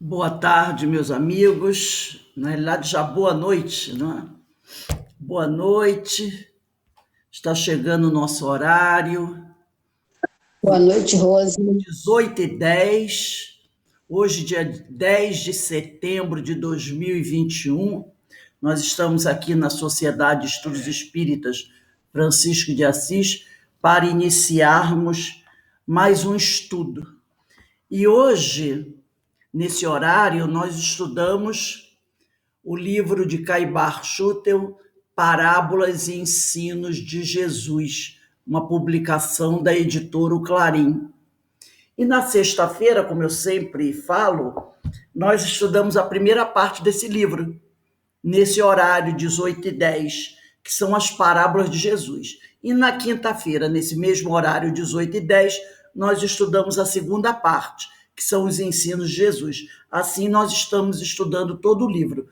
Boa tarde, meus amigos. Na realidade, já boa noite, não é? Boa noite. Está chegando o nosso horário, Boa noite, Rose. 18h10. Hoje, dia 10 de setembro de 2021. Nós estamos aqui na Sociedade de Estudos Espíritas Francisco de Assis para iniciarmos mais um estudo. E hoje, nesse horário, nós estudamos o livro de Caibar Schutel, Parábolas e Ensinos de Jesus, uma publicação da editora O Clarim. E na sexta-feira, como eu sempre falo, nós estudamos a primeira parte desse livro, nesse horário, 18h10, que são as parábolas de Jesus. E na quinta-feira, nesse mesmo horário, 18h10, nós estudamos a segunda parte, que são os ensinos de Jesus. Assim, nós estamos estudando todo o livro.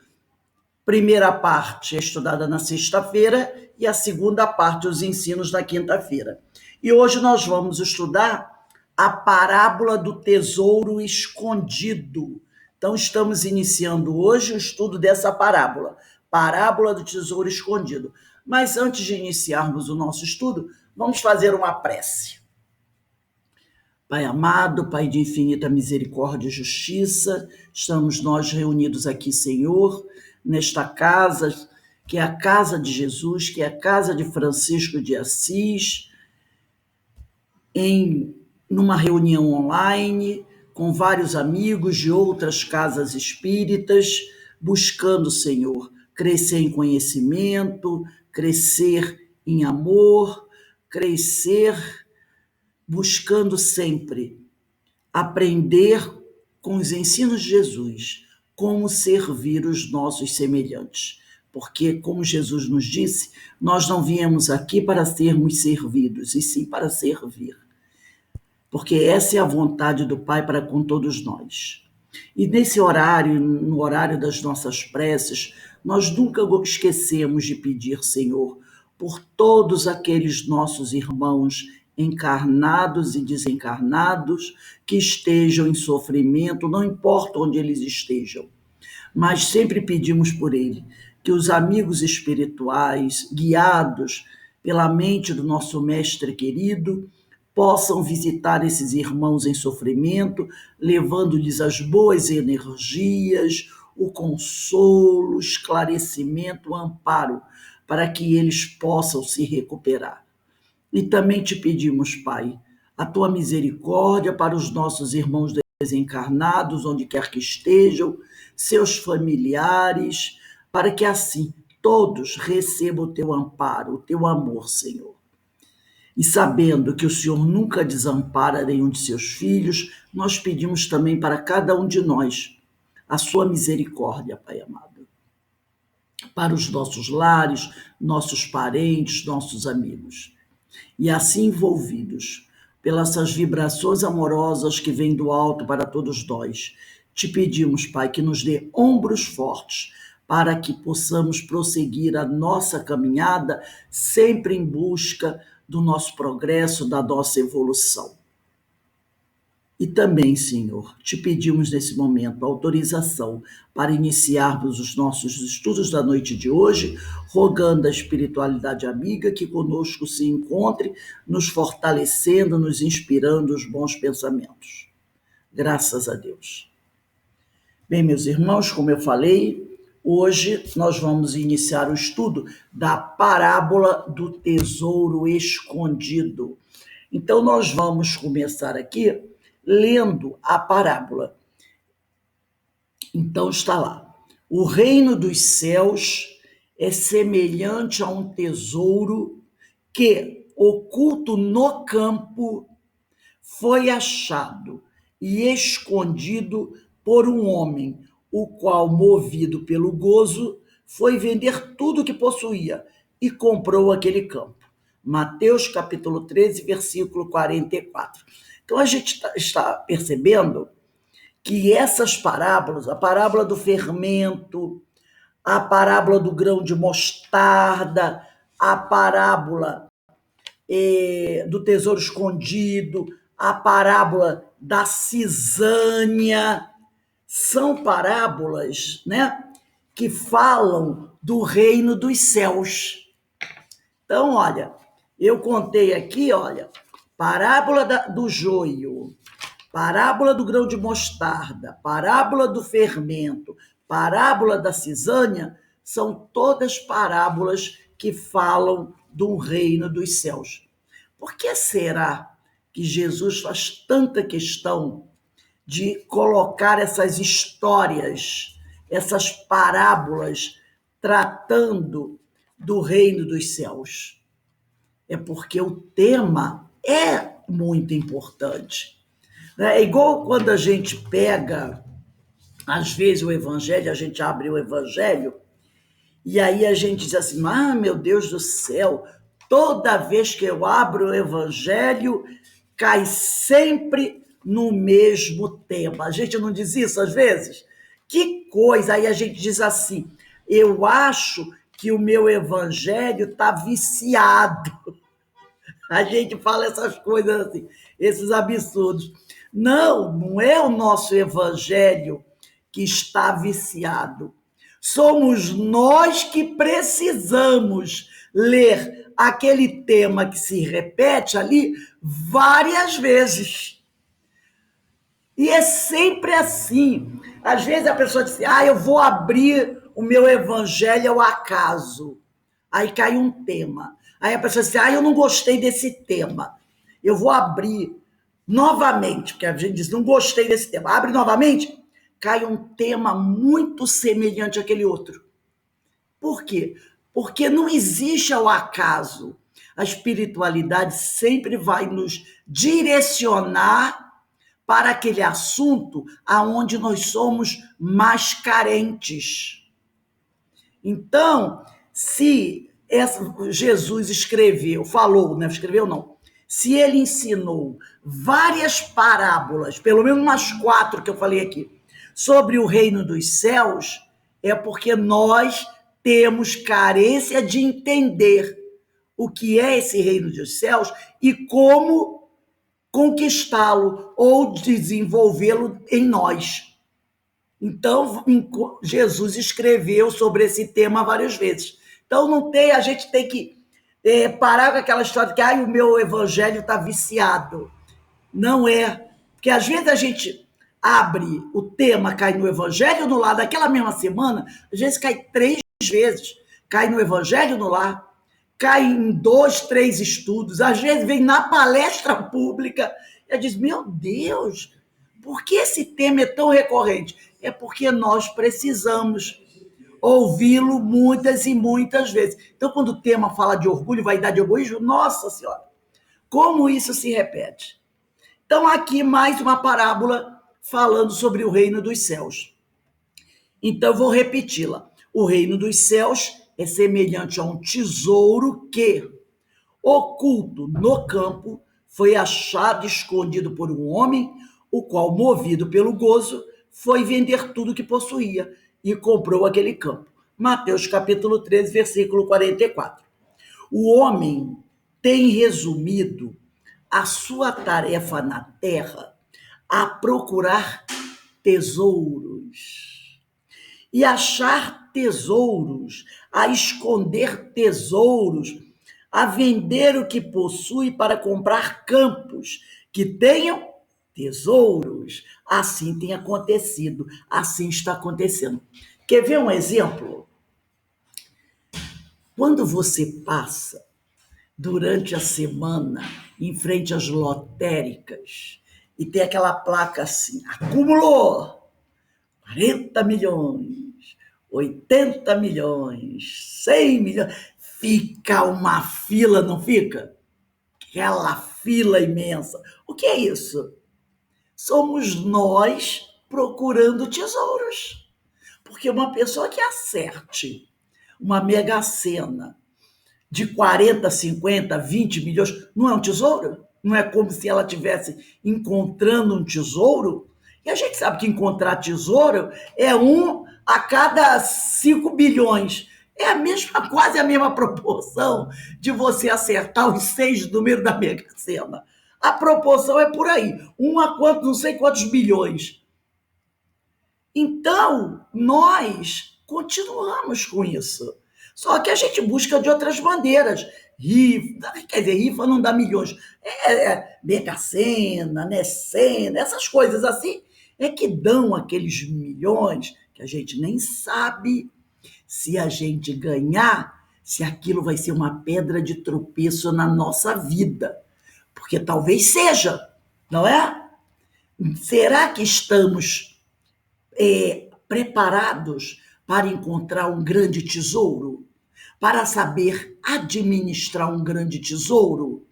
Primeira parte é estudada na sexta-feira e a segunda parte, os ensinos, na quinta-feira. E hoje nós vamos estudar a parábola do tesouro escondido. Então, estamos iniciando hoje o estudo dessa parábola, parábola do tesouro escondido. Mas antes de iniciarmos o nosso estudo, vamos fazer uma prece. Pai amado, Pai de infinita misericórdia e justiça, estamos nós reunidos aqui, Senhor, nesta casa, que é a casa de Jesus, que é a casa de Francisco de Assis, numa reunião online, com vários amigos de outras casas espíritas, buscando, Senhor, crescer em conhecimento, crescer em amor, crescer buscando sempre aprender com os ensinos de Jesus como servir os nossos semelhantes. Porque, como Jesus nos disse, nós não viemos aqui para sermos servidos, e sim para servir. Porque essa é a vontade do Pai para com todos nós. E nesse horário, no horário das nossas preces, nós nunca esquecemos de pedir, Senhor, por todos aqueles nossos irmãos encarnados e desencarnados que estejam em sofrimento, não importa onde eles estejam, mas sempre pedimos por ele, que os amigos espirituais, guiados pela mente do nosso mestre querido, possam visitar esses irmãos em sofrimento, levando-lhes as boas energias, o consolo, o esclarecimento, o amparo, para que eles possam se recuperar. E também te pedimos, Pai, a tua misericórdia para os nossos irmãos desencarnados, onde quer que estejam, seus familiares, para que assim todos recebam o teu amparo, o teu amor, Senhor. E sabendo que o Senhor nunca desampara nenhum de seus filhos, nós pedimos também para cada um de nós a sua misericórdia, Pai amado, para os nossos lares, nossos parentes, nossos amigos. E assim envolvidos pelas vibrações amorosas que vêm do alto para todos nós, te pedimos, Pai, que nos dê ombros fortes para que possamos prosseguir a nossa caminhada sempre em busca do nosso progresso, da nossa evolução. E também, Senhor, te pedimos nesse momento autorização para iniciarmos os nossos estudos da noite de hoje, rogando a espiritualidade amiga que conosco se encontre, nos fortalecendo, nos inspirando os bons pensamentos. Graças a Deus. Bem, meus irmãos, como eu falei, hoje nós vamos iniciar o estudo da parábola do tesouro escondido. Então, nós vamos começar aqui lendo a parábola. Então está lá. O reino dos céus é semelhante a um tesouro que, oculto no campo, foi achado e escondido por um homem, o qual, movido pelo gozo, foi vender tudo o que possuía e comprou aquele campo. Mateus capítulo 13, versículo 44. Então a gente está percebendo que essas parábolas, a parábola do fermento, a parábola do grão de mostarda, a parábola do tesouro escondido, a parábola da cisânia, são parábolas, né, que falam do reino dos céus. Então, olha, eu contei aqui, olha, parábola do joio, parábola do grão de mostarda, parábola do fermento, parábola da cisânia, são todas parábolas que falam do reino dos céus. Por que será que Jesus faz tanta questão de colocar essas histórias, essas parábolas tratando do reino dos céus? É porque o tema é muito importante. É igual quando a gente pega, às vezes, o evangelho, a gente abre o evangelho, e aí a gente diz assim, ah, meu Deus do céu, toda vez que eu abro o evangelho, cai sempre no mesmo tema. A gente não diz isso às vezes? Que coisa! Aí a gente diz assim, eu acho que o meu evangelho está viciado. A gente fala essas coisas assim, esses absurdos. Não, não é o nosso evangelho que está viciado. Somos nós que precisamos ler aquele tema que se repete ali várias vezes. E é sempre assim. Às vezes a pessoa diz, eu vou abrir o meu evangelho ao acaso. Aí cai um tema. Aí a pessoa diz, eu não gostei desse tema. Eu vou abrir novamente, porque a gente diz, não gostei desse tema. Abre novamente, cai um tema muito semelhante àquele outro. Por quê? Porque não existe ao acaso. A espiritualidade sempre vai nos direcionar para aquele assunto aonde nós somos mais carentes. Então, se Jesus falou, não escreveu não, se ele ensinou várias parábolas, pelo menos umas 4 que eu falei aqui, sobre o reino dos céus, é porque nós temos carência de entender o que é esse reino dos céus e como conquistá-lo ou desenvolvê-lo em nós. Então, Jesus escreveu sobre esse tema várias vezes. Então, a gente tem que parar com aquela história de que o meu evangelho está viciado. Não é. Porque às vezes a gente abre o tema, cai no evangelho no lar, daquela mesma semana, às vezes cai 3 vezes. Cai no evangelho no lar, cai em 2, 3 estudos, às vezes vem na palestra pública e diz, meu Deus, por que esse tema é tão recorrente? É porque nós precisamos ouvi-lo muitas e muitas vezes. Então, quando o tema fala de orgulho, vaidade e egoísmo, nossa Senhora, como isso se repete? Então, aqui mais uma parábola falando sobre o reino dos céus. Então, vou repeti-la. O reino dos céus é semelhante a um tesouro que, oculto no campo, foi achado escondido por um homem, o qual, movido pelo gozo, foi vender tudo que possuía e comprou aquele campo. Mateus capítulo 13, versículo 44. O homem tem resumido a sua tarefa na terra a procurar tesouros. E achar tesouros, a esconder tesouros, a vender o que possui para comprar campos que tenham tesouros. Assim tem acontecido, assim está acontecendo. Quer ver um exemplo? Quando você passa durante a semana em frente às lotéricas e tem aquela placa assim, acumulou 40 milhões, 80 milhões, 100 milhões, fica uma fila, não fica? Aquela fila imensa. O que é isso? Somos nós procurando tesouros. Porque uma pessoa que acerte uma mega-sena de 40, 50, 20 milhões, não é um tesouro? Não é como se ela estivesse encontrando um tesouro? E a gente sabe que encontrar tesouro é 1 a cada 5 bilhões. É quase a mesma proporção de você acertar os 6 números da Mega Sena. A proporção é por aí. 1 a não sei quantos bilhões. Então, nós continuamos com isso. Só que a gente busca de outras bandeiras. Rifa, quer dizer, rifa não dá milhões. Mega Sena, né? Sena, essas coisas assim é que dão aqueles milhões que a gente nem sabe se a gente ganhar, se aquilo vai ser uma pedra de tropeço na nossa vida. Porque talvez seja, não é? Será que estamos preparados para encontrar um grande tesouro? Para saber administrar um grande tesouro?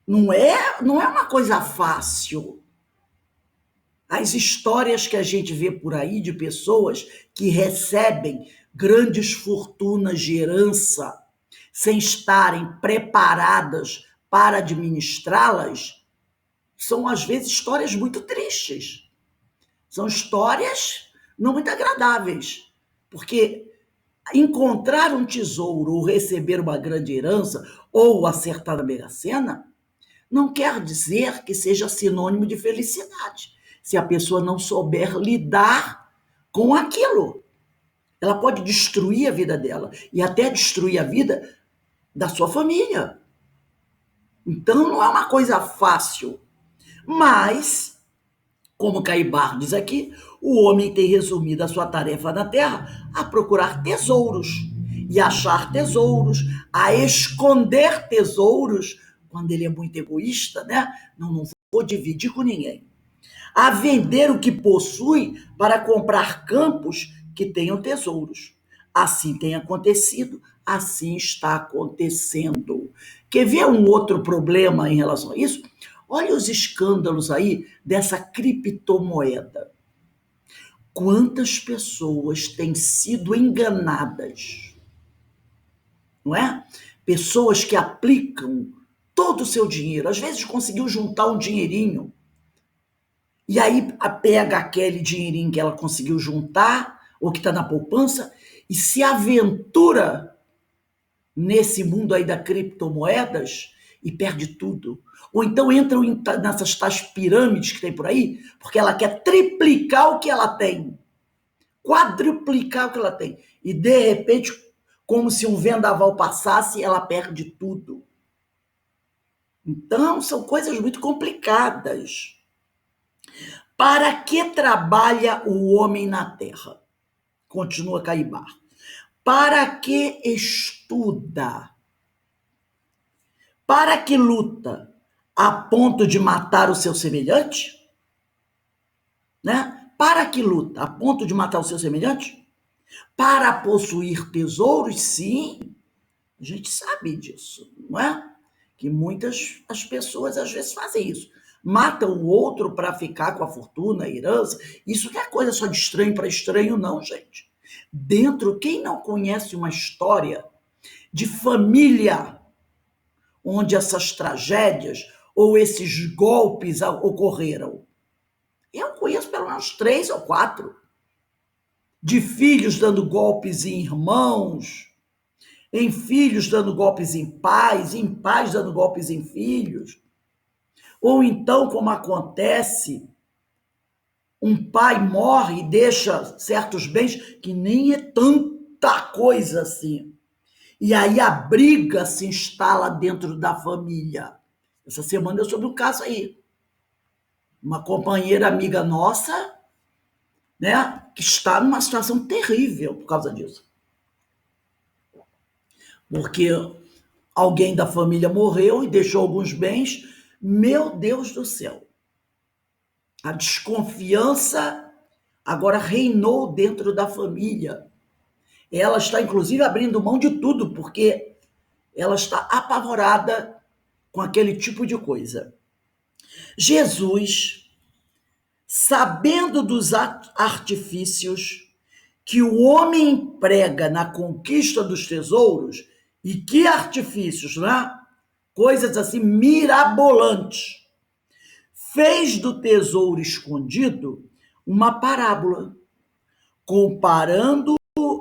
Não é uma coisa fácil. As histórias que a gente vê por aí de pessoas que recebem grandes fortunas de herança sem estarem preparadas para administrá-las, são às vezes histórias muito tristes. São histórias não muito agradáveis, porque encontrar um tesouro ou receber uma grande herança ou acertar na Mega Sena não quer dizer que seja sinônimo de felicidade. Se a pessoa não souber lidar com aquilo, ela pode destruir a vida dela e até destruir a vida da sua família. Então não é uma coisa fácil. Mas, como Caibar diz aqui, o homem tem resumido a sua tarefa na terra a procurar tesouros e achar tesouros, a esconder tesouros, quando ele é muito egoísta, né? Não vou dividir com ninguém. A vender o que possui para comprar campos que tenham tesouros. Assim tem acontecido, assim está acontecendo. Quer ver um outro problema em relação a isso? Olha os escândalos aí dessa criptomoeda. Quantas pessoas têm sido enganadas, não é? Pessoas que aplicam todo o seu dinheiro, às vezes conseguiu juntar um dinheirinho, e aí pega aquele dinheirinho que ela conseguiu juntar, ou que está na poupança, e se aventura nesse mundo aí das criptomoedas e perde tudo. Ou então entram nessas tais pirâmides que tem por aí, porque ela quer triplicar o que ela tem, quadruplicar o que ela tem. E de repente, como se um vendaval passasse, ela perde tudo. Então, são coisas muito complicadas. Para que trabalha o homem na terra? Continua Caibar. Para que estuda? Para que luta? A ponto de matar o seu semelhante? Né? Para que luta? A ponto de matar o seu semelhante? Para possuir tesouros? Sim, a gente sabe disso, não é? Que muitas as pessoas às vezes fazem isso. Matam o outro para ficar com a fortuna, a herança. Isso não é coisa só de estranho para estranho, não, gente. Dentro, quem não conhece uma história de família onde essas tragédias ou esses golpes ocorreram? Eu conheço pelo menos 3 ou 4. De filhos dando golpes em irmãos, em filhos dando golpes em pais dando golpes em filhos. Ou então, como acontece, um pai morre e deixa certos bens que nem é tanta coisa assim. E aí a briga se instala dentro da família. Essa semana eu soube um caso aí. Uma companheira amiga nossa, né, que está numa situação terrível por causa disso. Porque alguém da família morreu e deixou alguns bens. Meu Deus do céu. A desconfiança agora reinou dentro da família. Ela está, inclusive, abrindo mão de tudo, porque ela está apavorada com aquele tipo de coisa. Jesus, sabendo dos artifícios que o homem emprega na conquista dos tesouros, e que artifícios, né? Coisas assim mirabolantes, fez do tesouro escondido uma parábola, comparando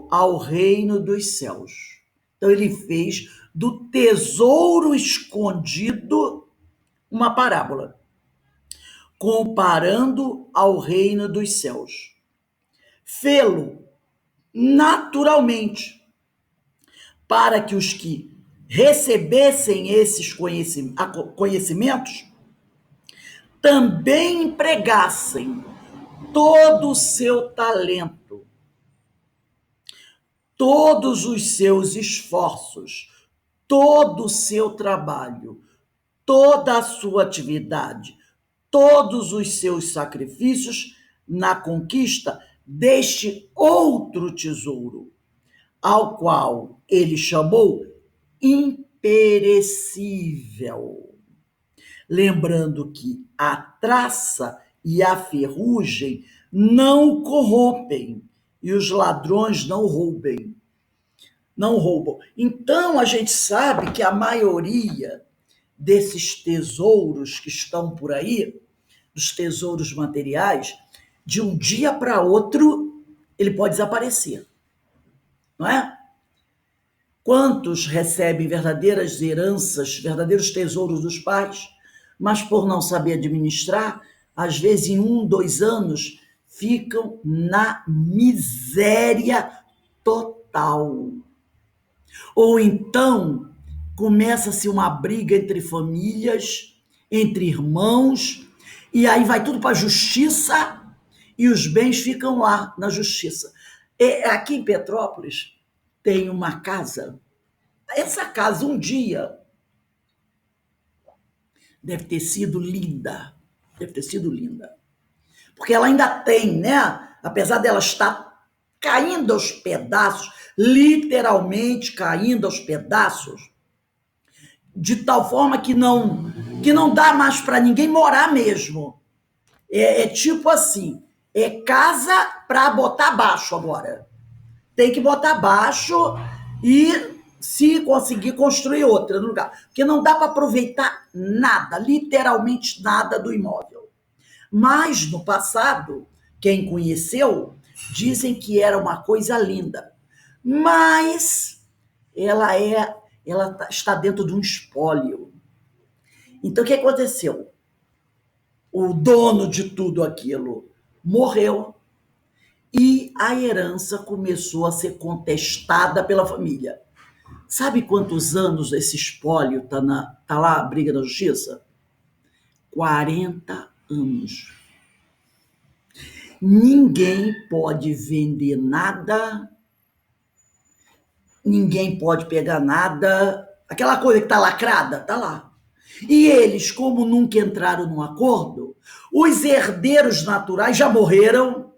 ao reino dos céus. Então ele fez do tesouro escondido uma parábola. comparando ao reino dos céus. Fê-lo naturalmente, para que os que recebessem esses conhecimentos também empregassem todo o seu talento, todos os seus esforços, todo o seu trabalho, toda a sua atividade, todos os seus sacrifícios na conquista deste outro tesouro, ao qual ele chamou imperecível. Lembrando que a traça e a ferrugem não corrompem e os ladrões não roubam. Então a gente sabe que a maioria desses tesouros que estão por aí, dos tesouros materiais, de um dia para outro ele pode desaparecer, não é? Quantos recebem verdadeiras heranças, verdadeiros tesouros dos pais, mas por não saber administrar, às vezes em 1, 2 anos, ficam na miséria total. Ou então, começa-se uma briga entre famílias, entre irmãos, e aí vai tudo para a justiça e os bens ficam lá na justiça. Aqui em Petrópolis tem uma casa. Essa casa um dia deve ter sido linda. Porque ela ainda tem, né? Apesar dela estar caindo aos pedaços, literalmente caindo aos pedaços, de tal forma que não dá mais para ninguém morar mesmo. É tipo assim, é casa para botar baixo agora. Tem que botar baixo e se conseguir construir outra no lugar. Porque não dá para aproveitar nada, literalmente nada do imóvel. Mas no passado, quem conheceu, dizem que era uma coisa linda. Mas ela está dentro de um espólio. Então o que aconteceu? O dono de tudo aquilo morreu e a herança começou a ser contestada pela família. Sabe quantos anos esse espólio tá lá, a briga da justiça? 40 anos. Ninguém pode vender nada, ninguém pode pegar nada. Aquela coisa que está lacrada, está lá. E eles, como nunca entraram num acordo, os herdeiros naturais já morreram,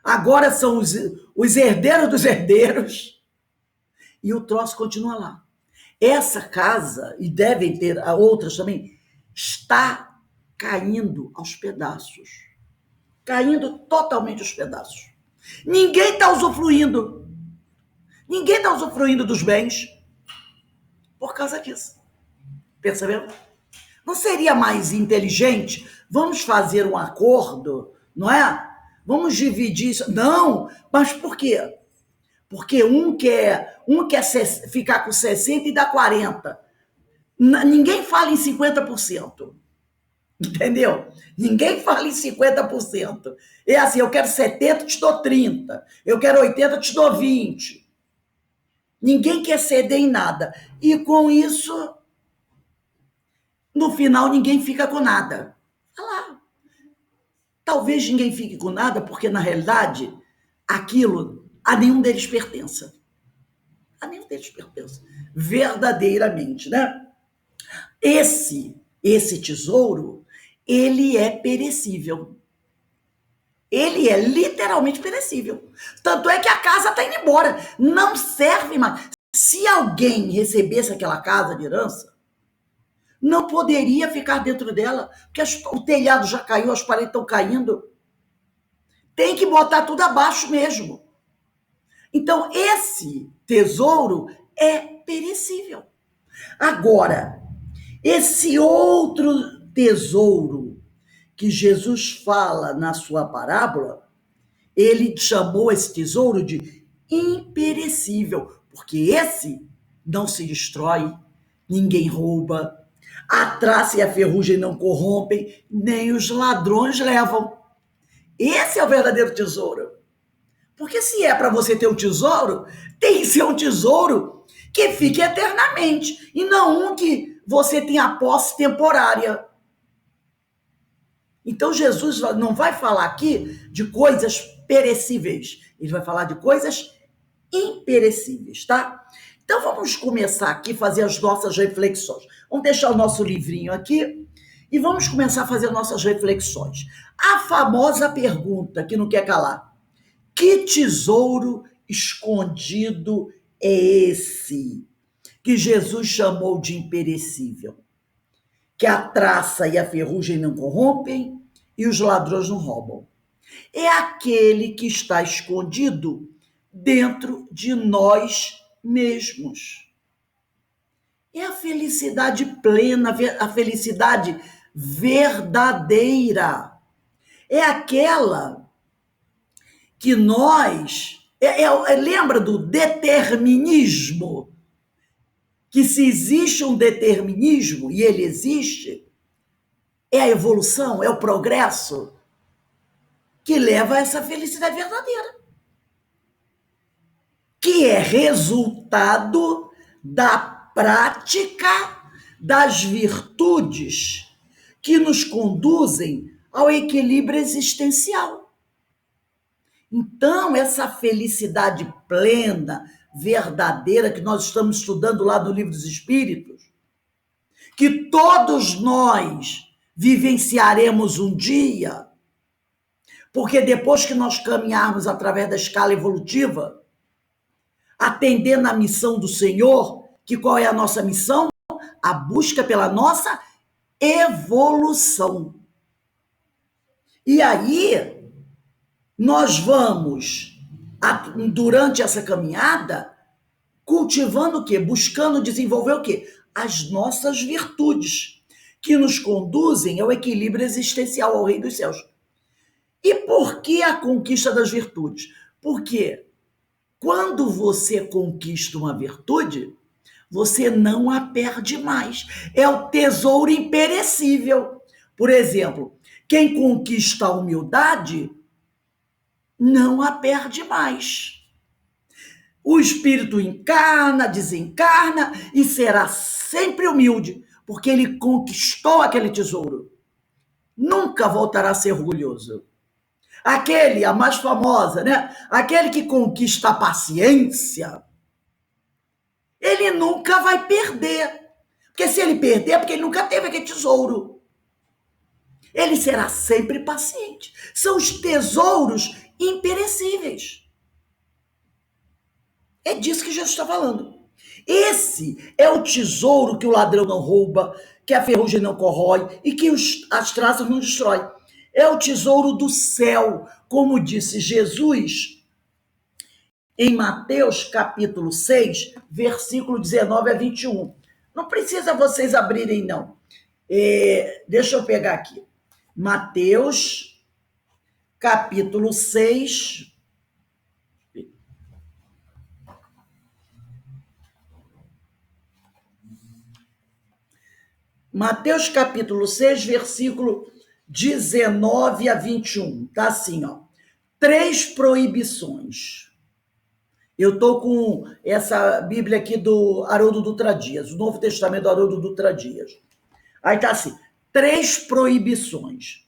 agora são os herdeiros dos herdeiros, e o troço continua lá. Essa casa, e devem ter outras também, está caindo aos pedaços. Caindo totalmente aos pedaços. Ninguém está usufruindo. Ninguém está usufruindo dos bens por causa disso. Percebeu? Não seria mais inteligente? Vamos fazer um acordo, não é? Vamos dividir isso. Não, mas por quê? Porque um quer ficar com 60 e dá 40. Ninguém fala em 50%. Entendeu? Ninguém fala em 50%. É assim, eu quero 70, te dou 30. Eu quero 80, te dou 20. Ninguém quer ceder em nada. E com isso, no final, ninguém fica com nada. Olha lá. Talvez ninguém fique com nada, porque, na realidade, aquilo a nenhum deles pertença. A nenhum deles pertence. Verdadeiramente, né? Esse tesouro, ele é perecível. Ele é literalmente perecível. Tanto é que a casa está indo embora. Não serve mais. Se alguém recebesse aquela casa de herança, não poderia ficar dentro dela, porque o telhado já caiu, as paredes estão caindo. Tem que botar tudo abaixo mesmo. Então, esse tesouro é perecível. Agora, esse outro tesouro que Jesus fala na sua parábola, ele chamou esse tesouro de imperecível, porque esse não se destrói, ninguém rouba. A traça e a ferrugem não corrompem, nem os ladrões levam. Esse é o verdadeiro tesouro. Porque se é para você ter um tesouro, tem que ser um tesouro que fique eternamente, e não um que você tenha posse temporária. Então Jesus não vai falar aqui de coisas perecíveis, ele vai falar de coisas imperecíveis, tá? Então vamos começar aqui a fazer as nossas reflexões. Vamos deixar o nosso livrinho aqui e vamos começar a fazer nossas reflexões. A famosa pergunta que não quer calar: que tesouro escondido é esse que Jesus chamou de imperecível? Que a traça e a ferrugem não corrompem e os ladrões não roubam. É aquele que está escondido dentro de nós mesmos. É a felicidade plena, a felicidade verdadeira. É aquela que nós... lembra do determinismo? Que se existe um determinismo, e ele existe, é a evolução, é o progresso que leva a essa felicidade verdadeira, que é resultado da prática das virtudes que nos conduzem ao equilíbrio existencial. Então, essa felicidade plena, verdadeira, que nós estamos estudando lá no Livro dos Espíritos, que todos nós vivenciaremos um dia, porque depois que nós caminharmos através da escala evolutiva, atendendo à missão do Senhor, que qual é a nossa missão? A busca pela nossa evolução. E aí, nós vamos, durante essa caminhada, cultivando o quê? Buscando desenvolver o quê? As nossas virtudes, que nos conduzem ao equilíbrio existencial, ao Reino dos Céus. E por que a conquista das virtudes? Porque quando você conquista uma virtude, você não a perde mais. É o tesouro imperecível. Por exemplo, quem conquista a humildade não a perde mais. O espírito encarna, desencarna e será sempre humilde, porque ele conquistou aquele tesouro. Nunca voltará a ser orgulhoso. Aquele, a mais famosa, né? Aquele que conquista a paciência, ele nunca vai perder. Porque se ele perder, é porque ele nunca teve aquele tesouro. Ele será sempre paciente. São os tesouros imperecíveis. É disso que Jesus está falando. Esse é o tesouro que o ladrão não rouba, que a ferrugem não corrói e que as traças não destroem. É o tesouro do céu, como disse Jesus em Mateus capítulo 6, versículo 19 a 21. Não precisa vocês abrirem, não. Deixa eu pegar aqui. Mateus capítulo 6, Mateus capítulo 6, versículo 19 a 21. Tá assim, ó. 3 proibições. Eu estou com essa Bíblia aqui do Haroldo Dutra Dias, o Novo Testamento do Haroldo Dutra Dias. Aí tá assim, 3 proibições.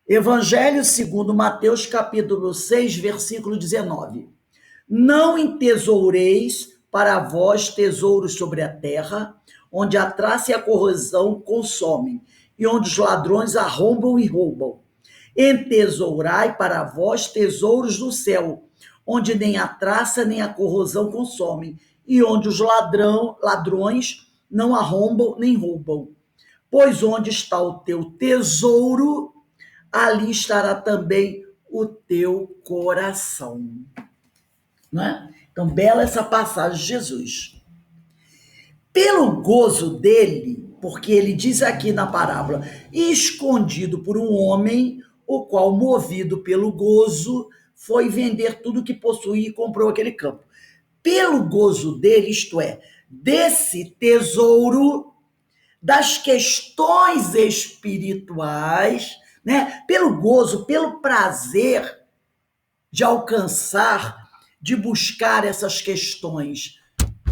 Evangelho segundo Mateus capítulo 6, versículo 19. Não entesoureis para vós tesouros sobre a terra, onde a traça e a corrosão consomem, e onde os ladrões arrombam e roubam. Entesourai para vós tesouros no céu, onde nem a traça nem a corrosão consomem, e onde os ladrões não arrombam nem roubam. Pois onde está o teu tesouro, ali estará também o teu coração. Não é? Então, bela essa passagem de Jesus. Pelo gozo dele, porque ele diz aqui na parábola, escondido por um homem, o qual, movido pelo gozo, foi vender tudo que possuía e comprou aquele campo. Pelo gozo dele, isto é, desse tesouro, das questões espirituais, né? Pelo gozo, pelo prazer de alcançar, de buscar essas questões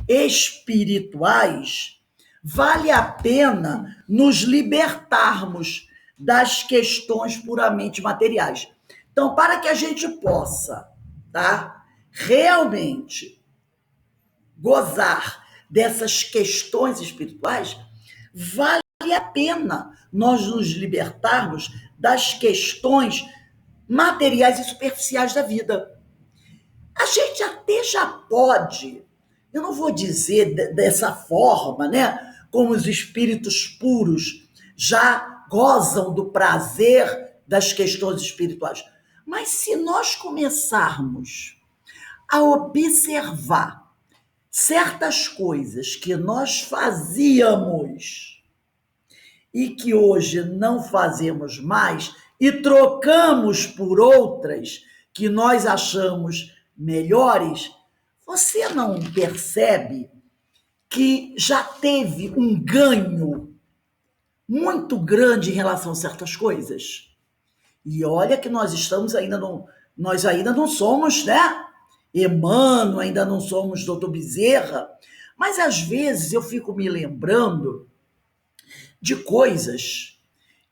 espirituais, vale a pena nos libertarmos das questões puramente materiais. Então, para que a gente possa, tá, realmente gozar dessas questões espirituais, vale a pena nós nos libertarmos das questões materiais e superficiais da vida. A gente até já pode, eu não vou dizer dessa forma, né? Como os espíritos puros já gozam do prazer das questões espirituais. Mas se nós começarmos a observar certas coisas que nós fazíamos e que hoje não fazemos mais e trocamos por outras que nós achamos melhores, você não percebe que já teve um ganho muito grande em relação a certas coisas? E olha que nós ainda não somos, né? Emmanuel, ainda não somos doutor Bezerra, mas às vezes eu fico me lembrando de coisas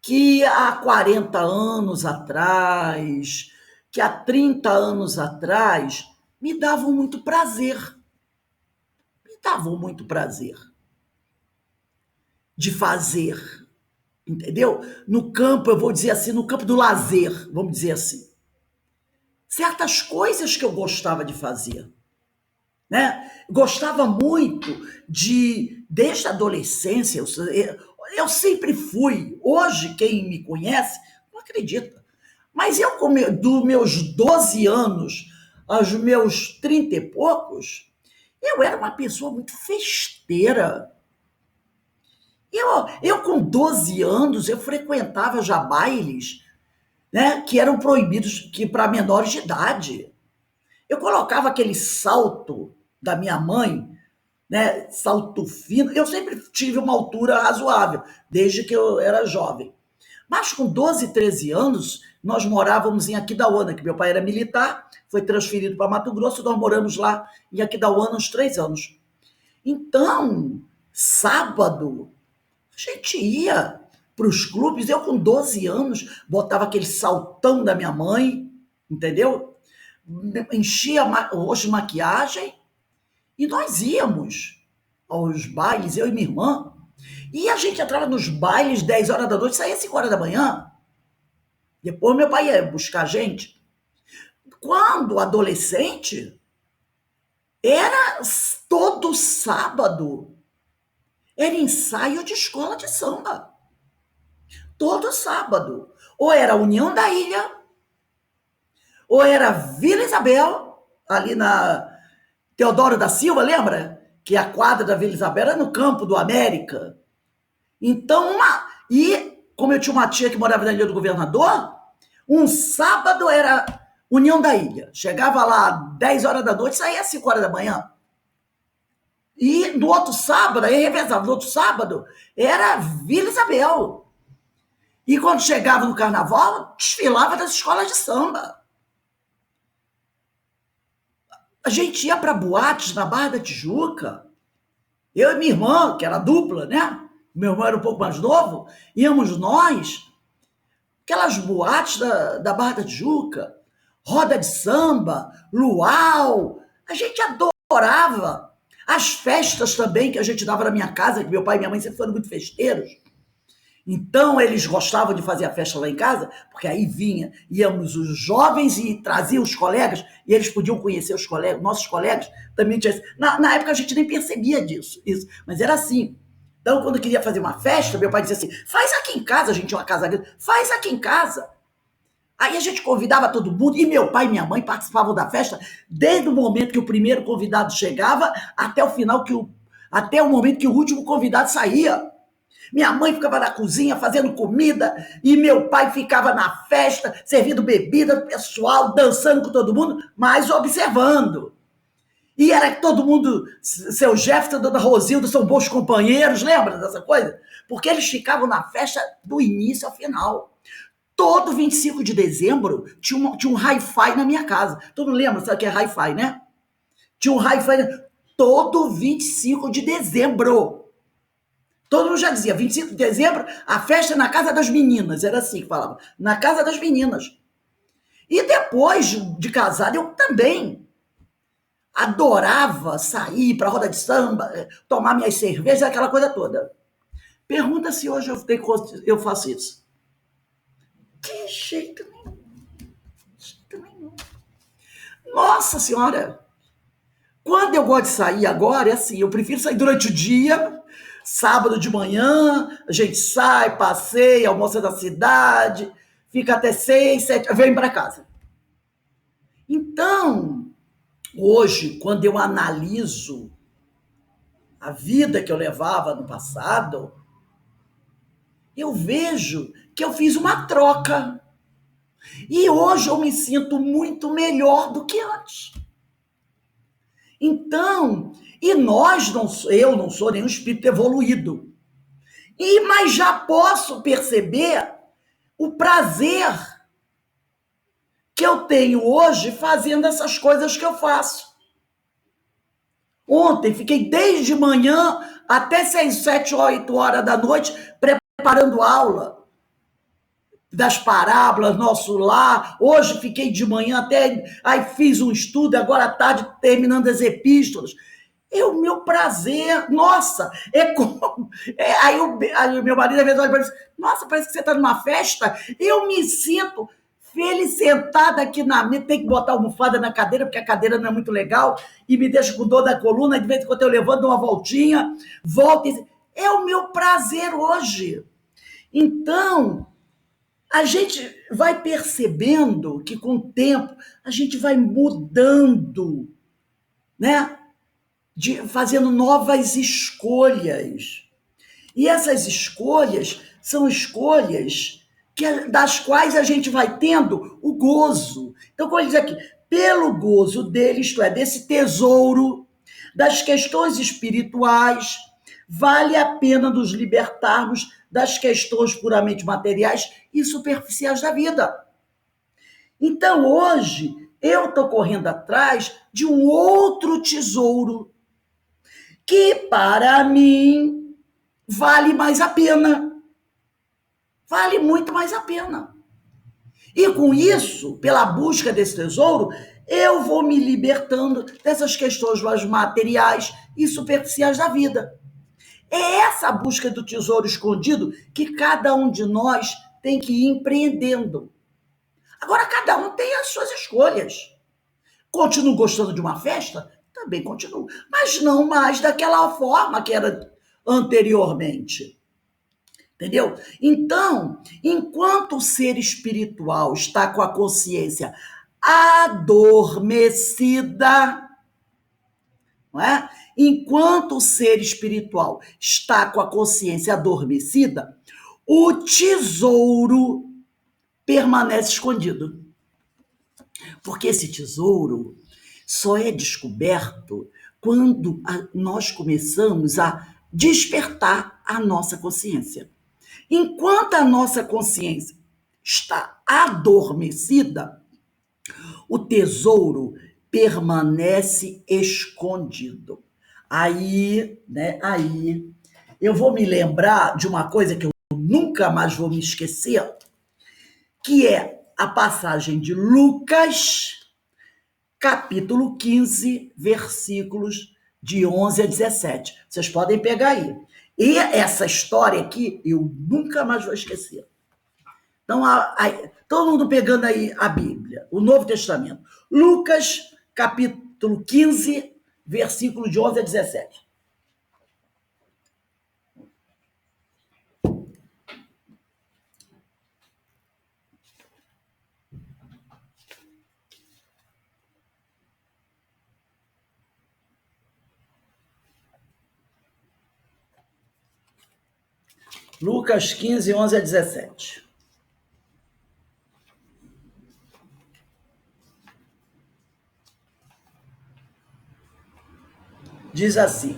que há 40 anos atrás, que há 30 anos atrás, me davam muito prazer. Me davam muito prazer de fazer, entendeu? No campo, eu vou dizer assim, no campo do lazer, vamos dizer assim. Certas coisas que eu gostava de fazer, né? Gostava muito desde a adolescência, eu sempre fui, hoje quem me conhece não acredita, mas eu, dos meus 12 anos aos meus 30 e poucos, eu era uma pessoa muito festeira. Eu com 12 anos, eu frequentava já bailes, né, que eram proibidos para menores de idade. Eu colocava aquele salto da minha mãe, né, salto fino. Eu sempre tive uma altura razoável, desde que eu era jovem. Mas com 12, 13 anos, nós morávamos em Aquidauana, que meu pai era militar, foi transferido para Mato Grosso, nós moramos lá em Aquidauana uns 3 anos. Então, sábado, a gente ia para os clubes, eu com 12 anos, botava aquele saltão da minha mãe, entendeu? Enchia o rosto de maquiagem e nós íamos aos bailes, eu e minha irmã. E a gente entrava nos bailes 10 horas da noite, saía 5 horas da manhã. Depois meu pai ia buscar a gente. Quando adolescente, era todo sábado. Era ensaio de escola de samba. Todo sábado. Ou era União da Ilha, ou era Vila Isabel, ali na Teodoro da Silva, lembra? Que a quadra da Vila Isabel era no campo do América. Então, como eu tinha uma tia que morava na Ilha do Governador, um sábado era União da Ilha. Chegava lá 10 horas da noite, saía às 5 horas da manhã. E no outro sábado, aí revezava, no outro sábado, era Vila Isabel. E quando chegava no carnaval, desfilava das escolas de samba. A gente ia para boates na Barra da Tijuca. Eu e minha irmã, que era dupla, né? Meu irmão era um pouco mais novo, íamos nós, aquelas boates da Barra da Tijuca, roda de samba, luau, a gente adorava. As festas também que a gente dava na minha casa, que meu pai e minha mãe sempre foram muito festeiros. Então, eles gostavam de fazer a festa lá em casa, porque aí íamos os jovens e traziam os colegas, e eles podiam conhecer os colegas, nossos colegas também tinham. Na época a gente nem percebia disso, mas era assim. Então, quando queria fazer uma festa, meu pai dizia assim, faz aqui em casa, a gente tinha uma casa grande, faz aqui em casa. Aí a gente convidava todo mundo, e meu pai e minha mãe participavam da festa, desde o momento que o primeiro convidado chegava, até o momento que o último convidado saía. Minha mãe ficava na cozinha fazendo comida e meu pai ficava na festa, servindo bebida pro pessoal, dançando com todo mundo, mas observando. E era que todo mundo, seu Jefferson, dona Rosilda, são bons companheiros, lembra dessa coisa? Porque eles ficavam na festa do início ao final. Todo 25 de dezembro tinha um hi-fi na minha casa. Todo mundo lembra, sabe o que é hi-fi, né? Tinha um hi-fi todo 25 de dezembro. Todo mundo já dizia, 25 de dezembro, a festa é na casa das meninas. Era assim que falava, na casa das meninas. E depois de casado, eu também adorava sair para roda de samba, tomar minhas cervejas, aquela coisa toda. Pergunta se hoje eu faço isso. De jeito nenhum. De jeito nenhum. Nossa Senhora! Quando eu gosto de sair agora, é assim, eu prefiro sair durante o dia, sábado de manhã, a gente sai, passeia, almoça na cidade, fica até 6, 7, vem para casa. Então, hoje, quando eu analiso a vida que eu levava no passado, eu vejo que eu fiz uma troca. E hoje eu me sinto muito melhor do que antes. Então, eu não sou nenhum espírito evoluído. Mas já posso perceber o prazer que eu tenho hoje fazendo essas coisas que eu faço. Ontem fiquei desde manhã até 6, 7, 8 horas da noite preparando aula das parábolas, nosso lar. Hoje fiquei de manhã até, aí fiz um estudo, agora à tarde terminando as epístolas. É o meu prazer, nossa, é como. Aí o meu marido às vezes olha para mim, nossa, parece que você está numa festa. Eu me sinto feliz sentada aqui na mesa, tem que botar almofada na cadeira, porque a cadeira não é muito legal, e me deixa com dor da coluna, de vez em quando eu levanto uma voltinha, volto e. É o meu prazer hoje. Então, a gente vai percebendo que com o tempo a gente vai mudando, né? Fazendo novas escolhas. E essas escolhas são escolhas das quais a gente vai tendo o gozo. Então, como ele diz aqui, pelo gozo dele, isto é, desse tesouro, das questões espirituais, vale a pena nos libertarmos das questões puramente materiais e superficiais da vida. Então, hoje, eu estou correndo atrás de um outro tesouro que, para mim, vale mais a pena. Vale muito mais a pena. E com isso, pela busca desse tesouro, eu vou me libertando dessas questões mais materiais e superficiais da vida. É essa busca do tesouro escondido que cada um de nós tem que ir empreendendo. Agora, cada um tem as suas escolhas. Continuo gostando de uma festa? Também continuo. Mas não mais daquela forma que era anteriormente. Entendeu? Então, enquanto o ser espiritual está com a consciência adormecida, não é? Enquanto o ser espiritual está com a consciência adormecida, o tesouro permanece escondido. Porque esse tesouro só é descoberto quando nós começamos a despertar a nossa consciência. Enquanto a nossa consciência está adormecida, o tesouro permanece escondido. Aí, né, aí eu vou me lembrar de uma coisa que eu nunca mais vou me esquecer, que é a passagem de Lucas, capítulo 15, versículos de 11 a 17. Vocês podem pegar aí. E essa história aqui eu nunca mais vou esquecer. Então, todo mundo pegando aí a Bíblia, o Novo Testamento. Lucas, capítulo 15, versículo de 11 a 17. Lucas 15, 11 a 17. diz assim: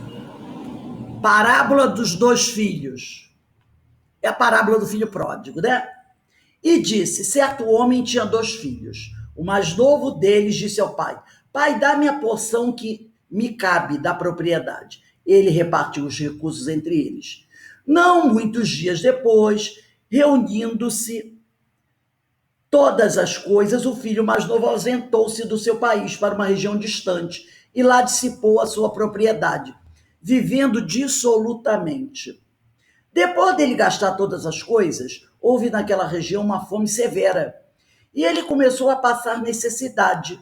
parábola dos dois filhos. É a parábola do filho pródigo, né? E disse: certo homem tinha dois filhos. O mais novo deles disse ao pai: pai, dá-me a porção que me cabe da propriedade. Ele repartiu os recursos entre eles. Não muitos dias depois, reunindo-se todas as coisas, o filho mais novo ausentou-se do seu país para uma região distante e lá dissipou a sua propriedade, vivendo dissolutamente. Depois dele gastar todas as coisas, houve naquela região uma fome severa. E ele começou a passar necessidade.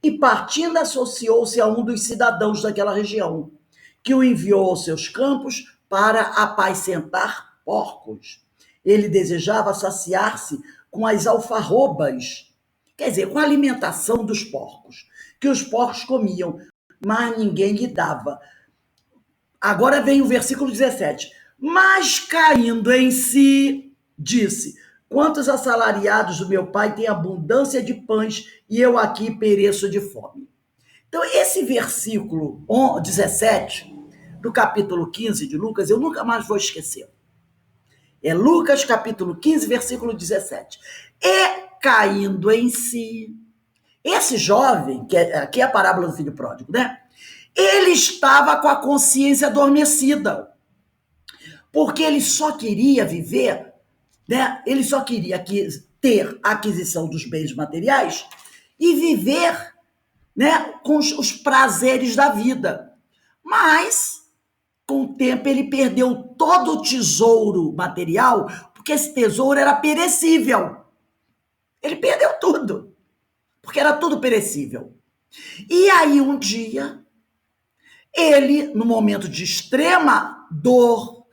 E partindo, associou-se a um dos cidadãos daquela região, que o enviou aos seus campos para apacentar porcos. Ele desejava saciar-se com as alfarrobas, quer dizer, com a alimentação dos porcos, que os porcos comiam, mas ninguém lhe dava. Agora vem o versículo 17. Mas caindo em si, disse: quantos assalariados do meu pai têm abundância de pães e eu aqui pereço de fome. Então, esse versículo 17 do capítulo 15 de Lucas, eu nunca mais vou esquecer. É Lucas, capítulo 15, versículo 17. E caindo em si, esse jovem, que aqui é a parábola do filho pródigo, né? Ele estava com a consciência adormecida, porque ele só queria viver, né? Ele só queria ter a aquisição dos bens materiais e viver, né, com os prazeres da vida. Mas, com o tempo, ele perdeu todo o tesouro material, porque esse tesouro era perecível. Ele perdeu tudo, porque era tudo perecível. E aí, um dia, ele, no momento de extrema dor,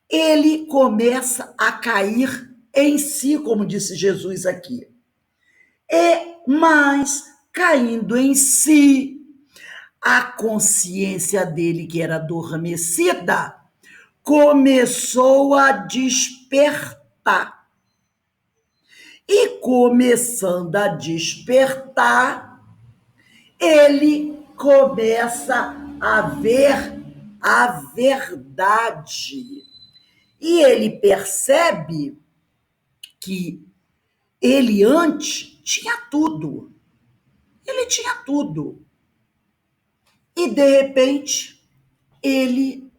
ele começa a cair em si, como disse Jesus aqui. Mas, caindo em si, a consciência dele, que era adormecida, começou a despertar. E começando a despertar, ele começa a ver a verdade. E ele percebe que ele antes tinha tudo. Ele tinha tudo. E, de repente, ele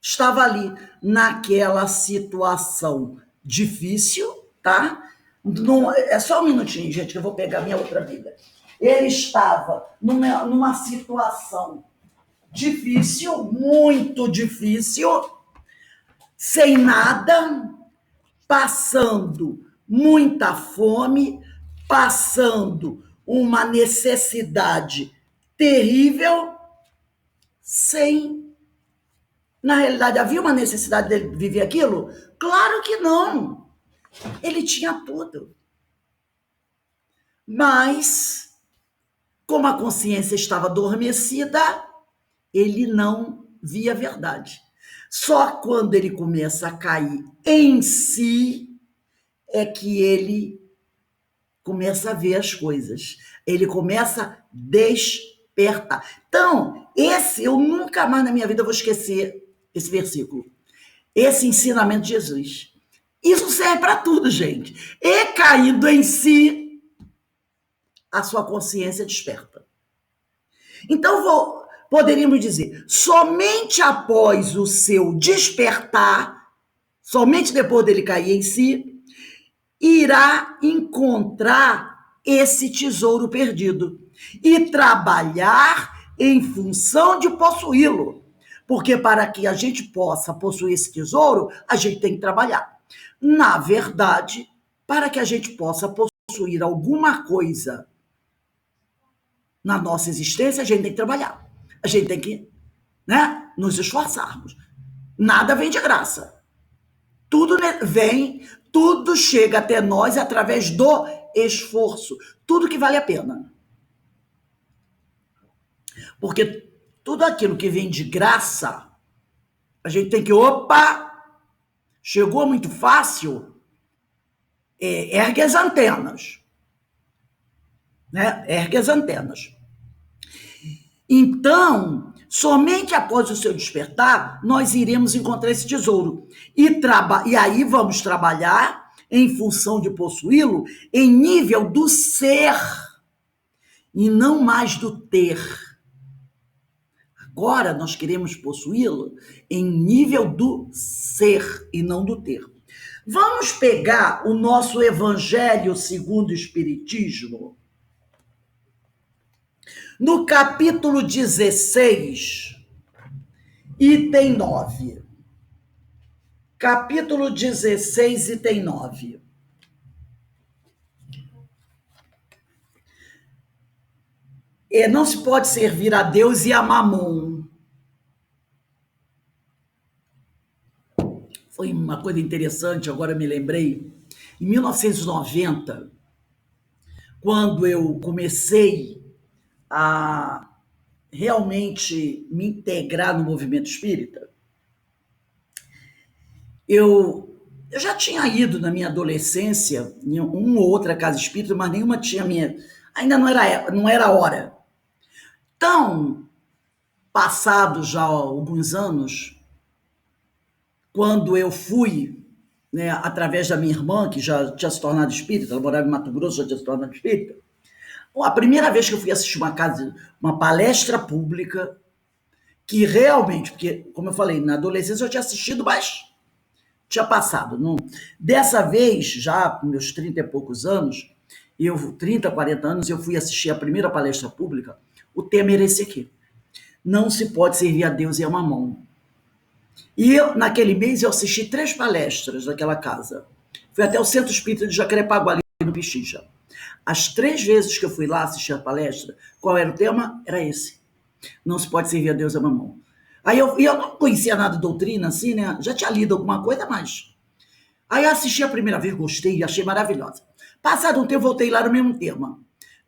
estava ali naquela situação difícil, tá? Não, é só um minutinho, gente, que eu vou pegar minha outra Bíblia. Ele estava numa situação difícil, muito difícil, sem nada, passando muita fome, passando uma necessidade terrível, sem... Na realidade, havia uma necessidade dele viver aquilo? Claro que não. Ele tinha tudo. Mas, como a consciência estava adormecida, ele não via a verdade. Só quando ele começa a cair em si é que ele começa a ver as coisas. Ele começa a despertar. Então, eu nunca mais na minha vida vou esquecer esse versículo. Esse ensinamento de Jesus. Isso serve para tudo, gente. E caindo em si, a sua consciência desperta. Então, poderíamos dizer, somente após o seu despertar, somente depois dele cair em si, irá encontrar esse tesouro perdido e trabalhar em função de possuí-lo. Porque para que a gente possa possuir esse tesouro, a gente tem que trabalhar. Na verdade, para que a gente possa possuir alguma coisa na nossa existência, a gente tem que trabalhar. A gente tem que, né, nos esforçarmos. Nada vem de graça. Tudo vem, tudo chega até nós através do esforço. Tudo que vale a pena. Porque tudo aquilo que vem de graça, a gente tem que, chegou muito fácil, ergue as antenas. Né? Ergue as antenas. Então, Somente após o seu despertar, nós iremos encontrar esse tesouro. E aí vamos trabalhar em função de possuí-lo em nível do ser e não mais do ter. Agora nós queremos possuí-lo em nível do ser e não do ter. Vamos pegar o nosso Evangelho segundo o Espiritismo, no capítulo 16, item 9. Capítulo 16, item 9. Não se pode servir a Deus e a Mamon. Foi uma coisa interessante, agora me lembrei. Em 1990, quando eu comecei a realmente me integrar no movimento espírita, eu já tinha ido na minha adolescência em uma ou outra casa espírita, mas nenhuma tinha minha. Ainda não era hora. Então, passados já alguns anos, quando eu fui, né, através da minha irmã, que já tinha se tornado espírita, ela morava em Mato Grosso, já tinha se tornado espírita, a primeira vez que eu fui assistir uma palestra pública, que realmente, porque, como eu falei, na adolescência eu tinha assistido, mas tinha passado. Não. Dessa vez, já com meus 30 e poucos anos, 30, 40 anos, eu fui assistir a primeira palestra pública, o tema era esse aqui. Não se pode servir a Deus e a Mamon. E naquele mês, eu assisti 3 palestras naquela casa. Fui até o Centro Espírita de Jacarepaguá, ali no Pichincha. As 3 vezes que eu fui lá assistir a palestra, qual era o tema? Era esse. Não se pode servir a Deus e a Mamon. Aí eu não conhecia nada de doutrina, assim, né? Já tinha lido alguma coisa, mas... Aí eu assisti a primeira vez, gostei e achei maravilhosa. Passado um tempo, voltei lá no mesmo tema.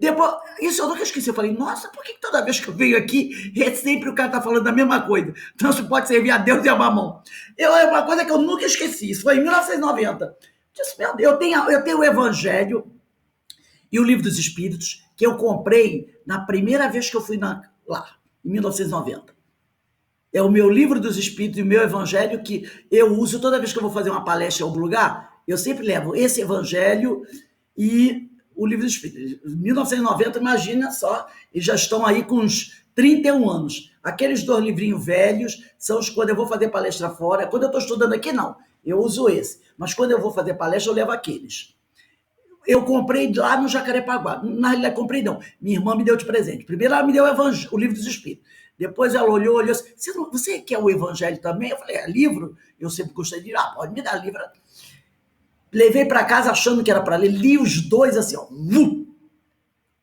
Depois, isso eu nunca esqueci. Eu falei, nossa, por que toda vez que eu venho aqui, sempre o cara está falando a mesma coisa? Então se pode servir a Deus e a Mamon. É uma coisa que eu nunca esqueci. Isso foi em 1990. Eu disse, meu Deus, eu tenho o Evangelho e o Livro dos Espíritos, que eu comprei na primeira vez que eu fui lá, em 1990. É o meu Livro dos Espíritos e o meu Evangelho que eu uso toda vez que eu vou fazer uma palestra em algum lugar. Eu sempre levo esse Evangelho e o Livro dos Espíritos. 1990, imagina só, e já estão aí com uns 31 anos. Aqueles 2 livrinhos velhos são os quando eu vou fazer palestra fora. Quando eu estou estudando aqui, não. Eu uso esse. Mas quando eu vou fazer palestra, eu levo aqueles. Eu comprei lá no Jacarepaguá. Na realidade, comprei não. Minha irmã me deu de presente. Primeiro ela me deu o Livro dos Espíritos. Depois ela olhou assim, você quer o Evangelho também? Eu falei, livro? Eu sempre gostei de pode me dar livro. Levei para casa achando que era para ler, li os 2 assim, ó,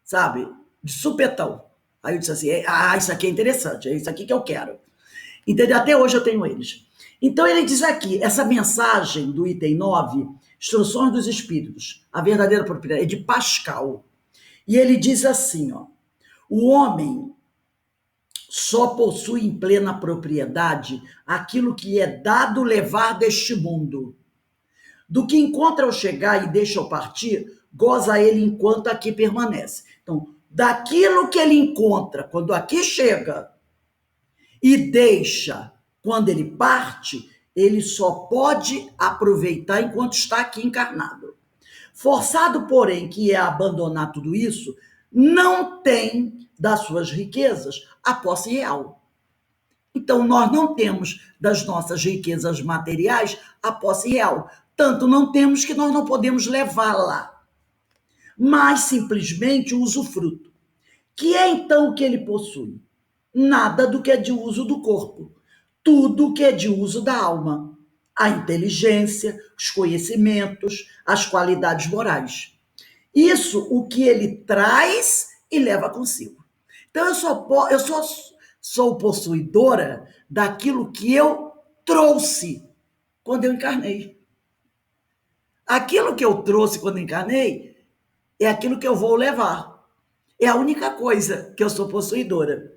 sabe? De supetão. Aí eu disse assim, isso aqui é interessante, é isso aqui que eu quero. Entendeu? Até hoje eu tenho eles. Então ele diz aqui, essa mensagem do item 9, Instruções dos Espíritos, a verdadeira propriedade, é de Pascal. E ele diz assim, ó, o homem só possui em plena propriedade aquilo que lhe é dado levar deste mundo. Do que encontra ao chegar e deixa ao partir, goza ele enquanto aqui permanece. Então, daquilo que ele encontra quando aqui chega e deixa quando ele parte, ele só pode aproveitar enquanto está aqui encarnado. Forçado, porém, que é abandonar tudo isso, não tem das suas riquezas a posse real. Então, nós não temos das nossas riquezas materiais a posse real. Tanto não temos que nós não podemos levá-la, mas simplesmente o usufruto. Que é então o que ele possui? Nada do que é de uso do corpo, tudo que é de uso da alma. A inteligência, os conhecimentos, as qualidades morais. Isso o que ele traz e leva consigo. Então eu sou possuidora daquilo que eu trouxe quando eu encarnei. Aquilo que eu trouxe quando encarnei é aquilo que eu vou levar. É a única coisa que eu sou possuidora.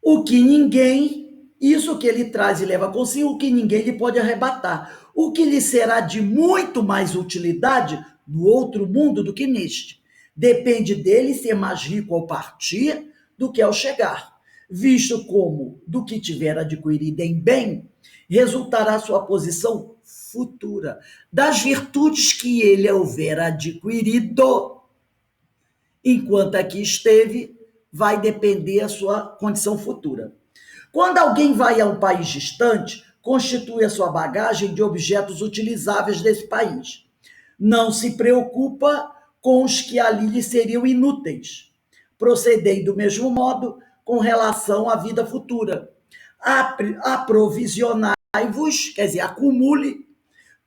O que ninguém, isso que ele traz e leva consigo, o que ninguém lhe pode arrebatar. O que lhe será de muito mais utilidade no outro mundo do que neste. Depende dele ser mais rico ao partir do que ao chegar, visto como do que tiver adquirido em bem, resultará sua posição futura, das virtudes que ele houver adquirido, enquanto aqui esteve, vai depender a sua condição futura. Quando alguém vai a um país distante, constitui a sua bagagem de objetos utilizáveis desse país. Não se preocupa com os que ali lhe seriam inúteis. Procedei do mesmo modo com relação à vida futura. Aprovisionai-vos, quer dizer, acumule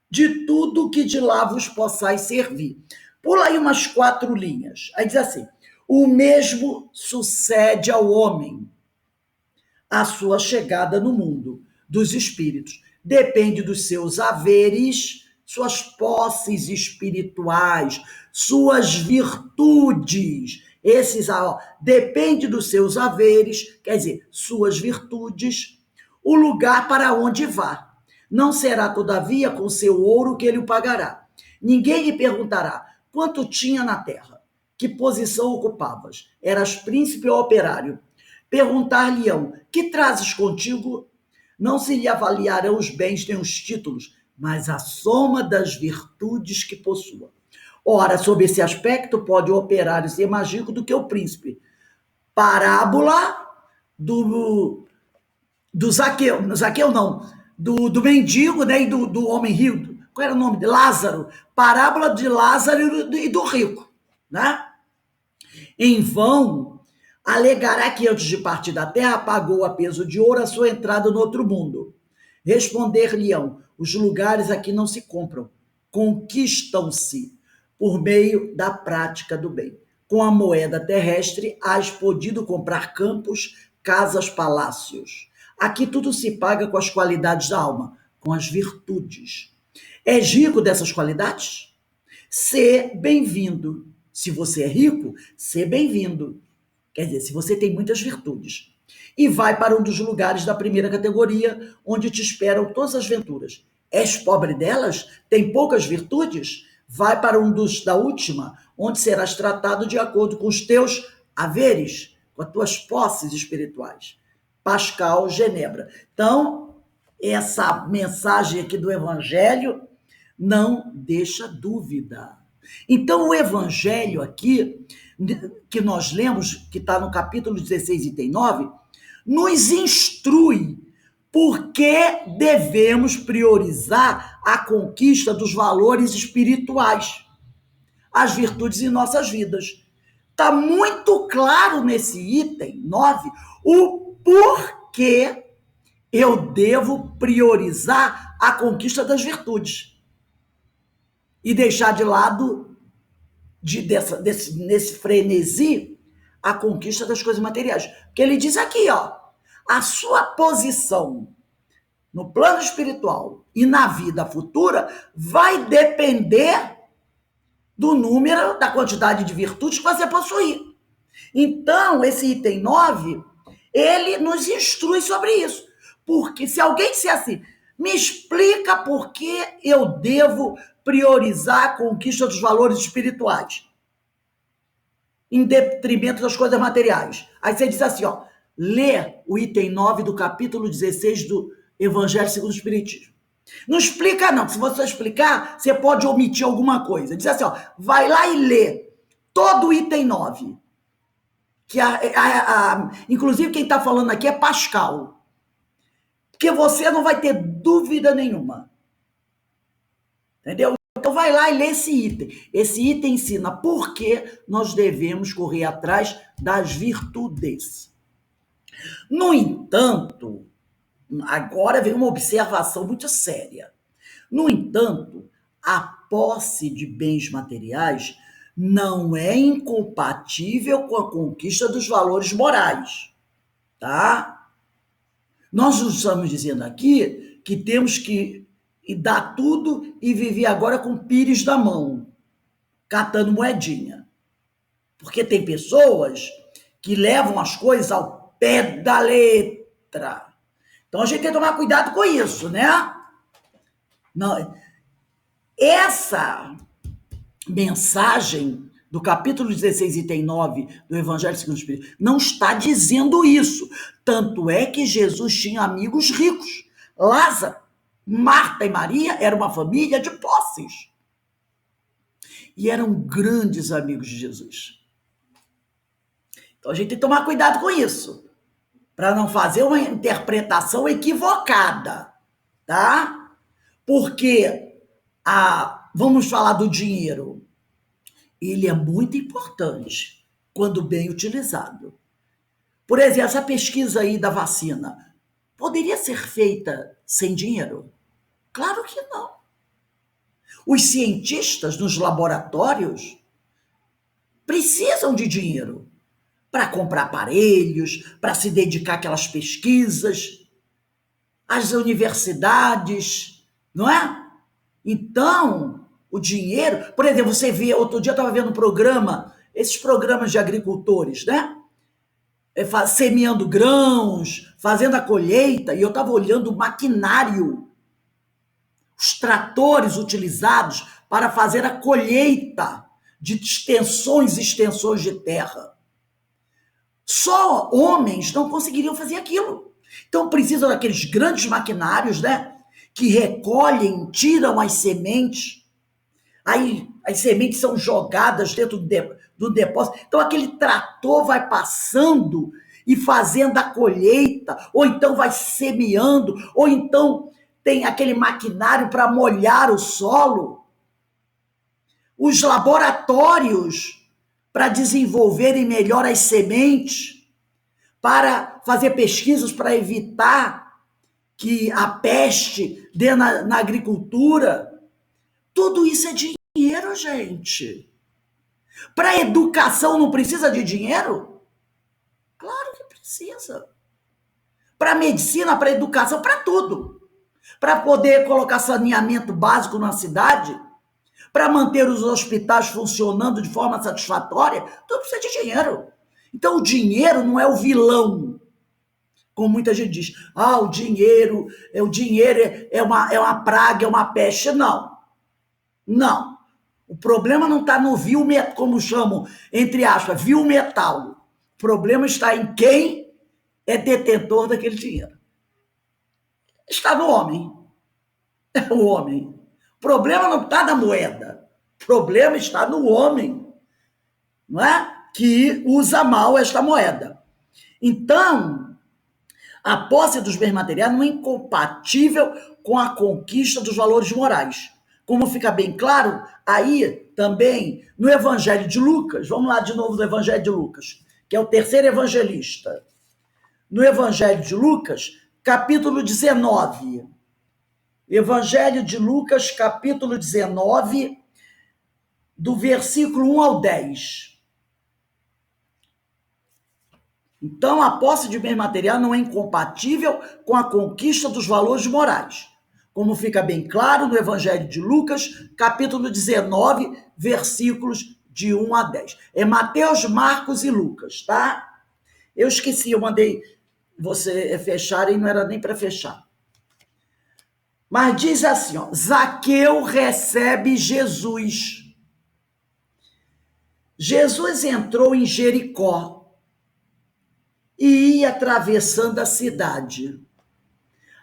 de tudo que de lá vos possais servir. Pula aí umas 4 linhas. Aí diz assim: o mesmo sucede ao homem, a sua chegada no mundo dos espíritos. Depende dos seus haveres, suas posses espirituais, suas virtudes. Esses, depende dos seus haveres, quer dizer, suas virtudes, o lugar para onde vá. Não será, todavia, com seu ouro que ele o pagará. Ninguém lhe perguntará quanto tinha na terra, que posição ocupavas, eras príncipe ou operário. Perguntar-lhe-ão, que trazes contigo? Não se lhe avaliarão os bens nem os títulos, mas a soma das virtudes que possua. Ora, sob esse aspecto, pode o operário ser mais rico do que o príncipe. Parábola do Zaqueu, Zaqueu não, do mendigo, né, e do homem rico. Qual era o nome de Lázaro? Parábola de Lázaro e do rico, né? Em vão, alegará que antes de partir da terra pagou a peso de ouro a sua entrada no outro mundo. Responder-lhe-ão, os lugares aqui não se compram, conquistam-se por meio da prática do bem. Com a moeda terrestre, has podido comprar campos, casas, palácios. Aqui tudo se paga com as qualidades da alma, com as virtudes. És rico dessas qualidades? Sê bem-vindo. Se você é rico, sê bem-vindo. Quer dizer, se você tem muitas virtudes. E vai para um dos lugares da primeira categoria, onde te esperam todas as venturas. És pobre delas? Tem poucas virtudes? Vai para um dos da última, onde serás tratado de acordo com os teus haveres, com as tuas posses espirituais. Pascal Genebra. Então, essa mensagem aqui do Evangelho não deixa dúvida. Então, o Evangelho aqui, que nós lemos, que está no capítulo 16, item 9, nos instrui porque devemos priorizar a conquista dos valores espirituais, as virtudes em nossas vidas. Está muito claro nesse item 9 o porquê eu devo priorizar a conquista das virtudes e deixar de lado, nesse frenesi, a conquista das coisas materiais. Porque ele diz aqui, a sua posição no plano espiritual e na vida futura vai depender do número, da quantidade de virtudes que você possuir. Então, esse item 9, ele nos instrui sobre isso. Porque se alguém disser assim, me explica por que eu devo priorizar a conquista dos valores espirituais em detrimento das coisas materiais. Aí você diz assim, lê o item 9 do capítulo 16 do Evangelho segundo o Espiritismo. Não explica não, se você explicar, você pode omitir alguma coisa. Diz assim, vai lá e lê todo o item 9. Que inclusive quem está falando aqui é Pascal. Porque você não vai ter dúvida nenhuma. Entendeu? Então vai lá e lê esse item. Esse item ensina por que nós devemos correr atrás das virtudes. No entanto, agora vem uma observação muito séria. No entanto, a posse de bens materiais não é incompatível com a conquista dos valores morais, tá? Nós não estamos dizendo aqui que temos que dar tudo e viver agora com pires na mão, catando moedinha. Porque tem pessoas que levam as coisas ao pé da letra. Então a gente tem que tomar cuidado com isso, né? Não, essa mensagem do capítulo 16, item 9 do Evangelho segundo o Espírito, não está dizendo isso. Tanto é que Jesus tinha amigos ricos. Lázaro, Marta e Maria eram uma família de posses. E eram grandes amigos de Jesus. Então a gente tem que tomar cuidado com isso, para não fazer uma interpretação equivocada, tá? Porque vamos falar do dinheiro. Ele é muito importante quando bem utilizado. Por exemplo, essa pesquisa aí da vacina poderia ser feita sem dinheiro? Claro que não. Os cientistas nos laboratórios precisam de dinheiro para comprar aparelhos, para se dedicar àquelas pesquisas, as universidades, não é? Então, o dinheiro... Por exemplo, você vê... Outro dia eu estava vendo um programa, esses programas de agricultores, né? Semeando grãos, fazendo a colheita, e eu estava olhando o maquinário, os tratores utilizados para fazer a colheita de extensões e extensões de terra. Só homens não conseguiriam fazer aquilo. Então precisam daqueles grandes maquinários, né? Que recolhem, tiram as sementes. Aí as sementes são jogadas dentro do depósito. Então aquele trator vai passando e fazendo a colheita, ou então vai semeando, ou então tem aquele maquinário para molhar o solo. Os laboratórios para desenvolverem melhor as sementes, para fazer pesquisas para evitar que a peste dê na agricultura. Tudo isso é dinheiro, gente. Para a educação não precisa de dinheiro? Claro que precisa. Para a medicina, para a educação, para tudo. Para poder colocar saneamento básico na cidade, para manter os hospitais funcionando de forma satisfatória, tudo precisa de dinheiro. Então, o dinheiro não é o vilão, como muita gente diz. O dinheiro é uma praga, é uma peste. Não. Não. O problema não está no vil metal, como chamam, entre aspas, vil metal. O problema está em quem é detentor daquele dinheiro. Está no homem. É o homem. O problema não está na moeda. O problema está no homem, não é? Que usa mal esta moeda. Então, a posse dos bens materiais não é incompatível com a conquista dos valores morais. Como fica bem claro, aí também no Evangelho de Lucas, vamos lá de novo no Evangelho de Lucas, que é o terceiro evangelista. No Evangelho de Lucas, capítulo 19. Evangelho de Lucas, capítulo 19, do versículo 1 ao 10. Então, a posse de bem material não é incompatível com a conquista dos valores morais. Como fica bem claro no Evangelho de Lucas, capítulo 19, versículos de 1 a 10. É Mateus, Marcos e Lucas, tá? Eu esqueci, eu mandei você fechar e não era nem para fechar. Mas diz assim, ó, Zaqueu recebe Jesus. Jesus entrou em Jericó e ia atravessando a cidade.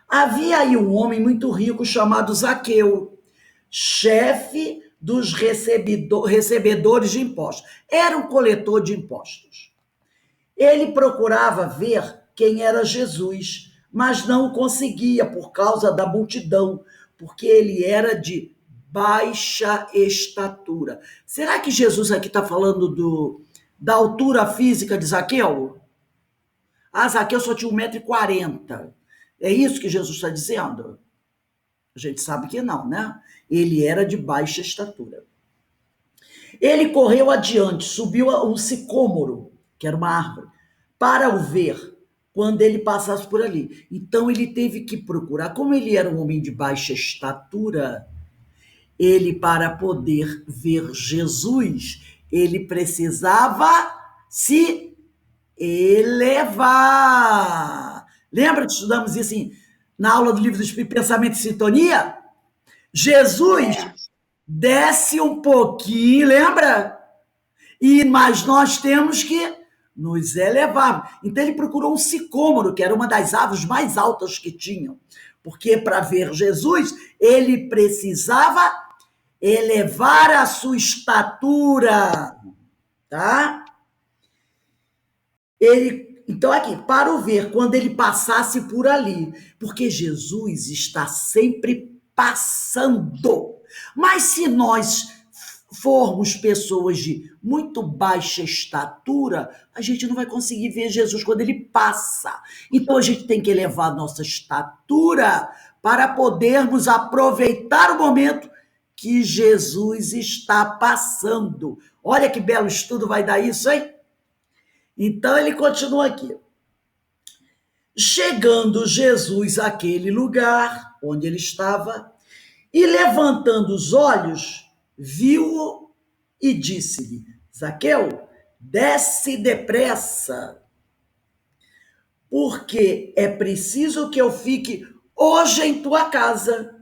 Havia aí um homem muito rico chamado Zaqueu, chefe dos recebedores de impostos. Era um coletor de impostos. Ele procurava ver quem era Jesus, mas não conseguia por causa da multidão, porque ele era de baixa estatura. Será que Jesus aqui está falando da altura física de Zaqueu? Zaqueu só tinha 1,40 m. É isso que Jesus está dizendo? A gente sabe que não, né? Ele era de baixa estatura. Ele correu adiante, subiu a um sicômoro, que era uma árvore, para o ver quando ele passasse por ali. Então ele teve que procurar. Como ele era um homem de baixa estatura, ele, para poder ver Jesus, ele precisava se elevar. Lembra que estudamos isso na aula do Livro do Espírito, Pensamento e Sintonia? Jesus desce um pouquinho, lembra? Mas nós temos que nos elevar. Então ele procurou um sicômoro, que era uma das árvores mais altas que tinham, porque para ver Jesus, ele precisava elevar a sua estatura, tá? Então aqui, para o ver, quando ele passasse por ali, porque Jesus está sempre passando. Mas se nós formos pessoas de muito baixa estatura, a gente não vai conseguir ver Jesus quando ele passa. Então a gente tem que elevar nossa estatura para podermos aproveitar o momento que Jesus está passando. Olha que belo estudo vai dar isso, hein? Então ele continua aqui. Chegando Jesus àquele lugar onde ele estava, e levantando os olhos, viu-o e disse-lhe: Zaqueu, desce depressa, porque é preciso que eu fique hoje em tua casa.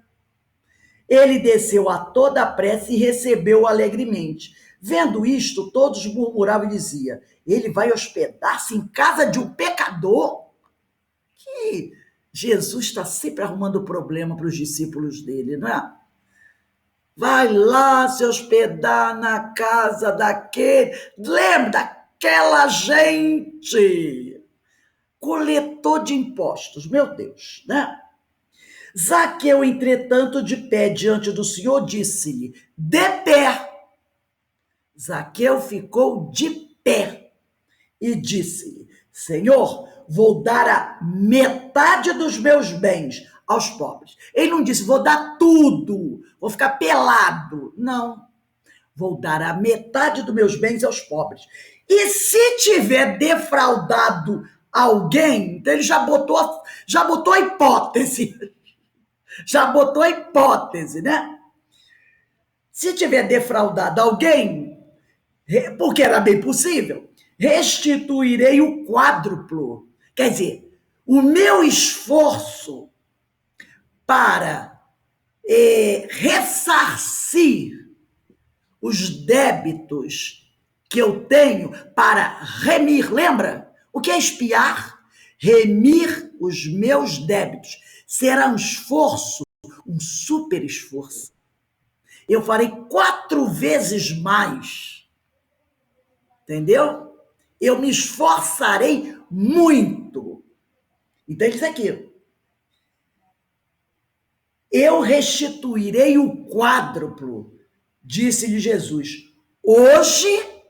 Ele desceu a toda a pressa e recebeu-o alegremente. Vendo isto, todos murmuravam e diziam: ele vai hospedar-se em casa de um pecador? Que Jesus está sempre arrumando problema para os discípulos dele, não é? Vai lá se hospedar na casa daquele. Lembra daquela gente? Coletor de impostos, meu Deus, né? Zaqueu, entretanto, de pé diante do Senhor, disse-lhe: de pé. Zaqueu ficou de pé e disse-lhe: Senhor, vou dar a metade dos meus bens aos pobres. Ele não disse: vou dar tudo, vou ficar pelado. Não. Vou dar a metade dos meus bens aos pobres. E se tiver defraudado alguém, então ele já botou a hipótese. Já botou a hipótese, né? Se tiver defraudado alguém, porque era bem possível, restituirei o quádruplo. Quer dizer, o meu esforço para ressarcir os débitos que eu tenho, para remir, lembra? O que é expiar? Remir os meus débitos. Será um esforço, um super esforço. Eu farei 4 vezes mais. Entendeu? Eu me esforçarei muito. Então ele diz aqui: eu restituirei o quádruplo, disse-lhe Jesus. Hoje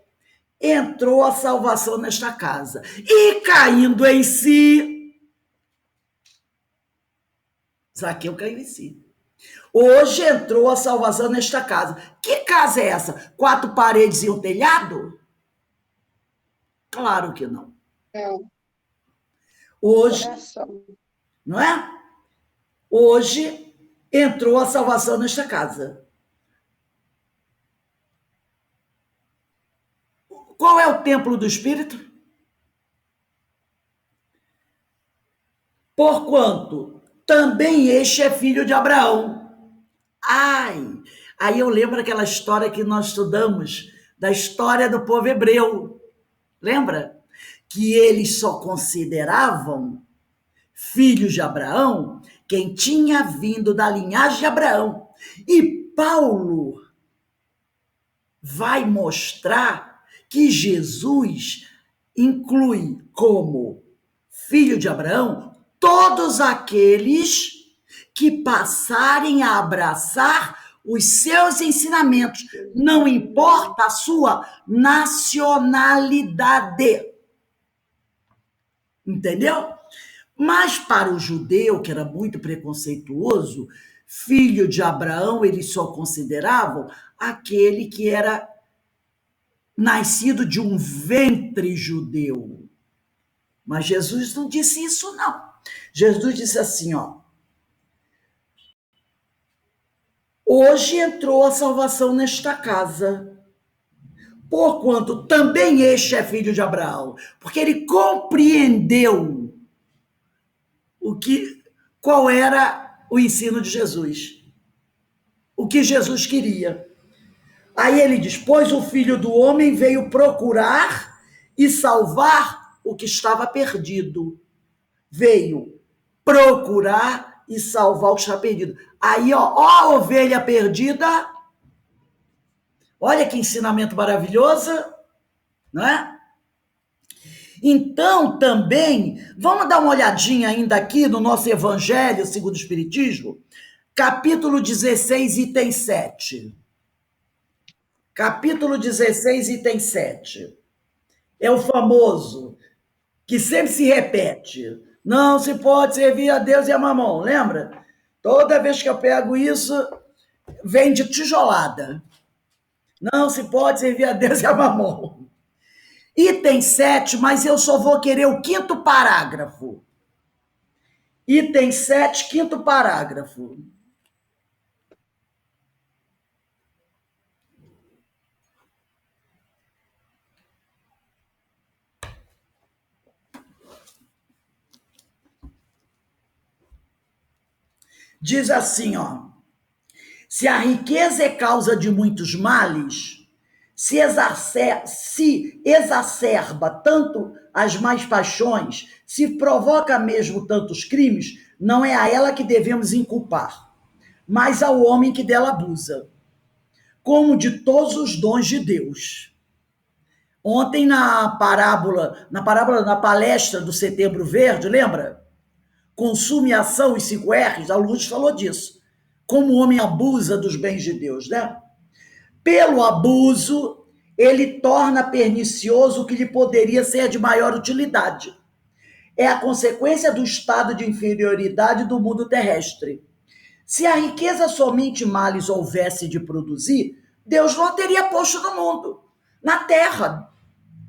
entrou a salvação nesta casa. E caindo em si, Zaqueu caiu em si. Hoje entrou a salvação nesta casa. Que casa é essa? 4 paredes e um telhado? Claro que não. Não. Hoje, Coração. não é? Hoje entrou a salvação nesta casa. Qual é o templo do Espírito? Porquanto também este é filho de Abraão. Ai, aí eu lembro aquela história que nós estudamos, da história do povo hebreu. Lembra? Que eles só consideravam filhos de Abraão quem tinha vindo da linhagem de Abraão. E Paulo vai mostrar que Jesus inclui como filho de Abraão todos aqueles que passarem a abraçar os seus ensinamentos, não importa a sua nacionalidade. Entendeu? Mas para o judeu, que era muito preconceituoso, filho de Abraão, eles só consideravam aquele que era nascido de um ventre judeu. Mas Jesus não disse isso, não. Jesus disse assim, ó: hoje entrou a salvação nesta casa, porquanto também este é filho de Abraão, porque ele compreendeu qual era o ensino de Jesus, o que Jesus queria. Aí ele diz: pois o Filho do Homem veio procurar e salvar o que estava perdido. Veio procurar e salvar o que estava perdido. Aí, ó a ovelha perdida. Olha que ensinamento maravilhoso, não é? Então, também, vamos dar uma olhadinha ainda aqui no nosso Evangelho segundo o Espiritismo, capítulo 16, item 7. Capítulo 16, item 7. É o famoso, que sempre se repete. Não se pode servir a Deus e a mamão, lembra? Toda vez que eu pego isso, vem de tijolada. Não se pode servir a Deus e a mamão. Item 7, mas eu só vou querer o quinto parágrafo. Item 7, quinto parágrafo. Diz assim, ó: se a riqueza é causa de muitos males, se exacerba tanto as más paixões, se provoca mesmo tantos crimes, não é a ela que devemos inculpar, mas ao homem que dela abusa, como de todos os dons de Deus. Ontem na palestra do Setembro Verde, lembra? Consumo e ação, os 5 R's, a Lourdes falou disso. Como o homem abusa dos bens de Deus, né? Pelo abuso, ele torna pernicioso o que lhe poderia ser de maior utilidade. É a consequência do estado de inferioridade do mundo terrestre. Se a riqueza somente males houvesse de produzir, Deus não a teria posto no mundo, na terra.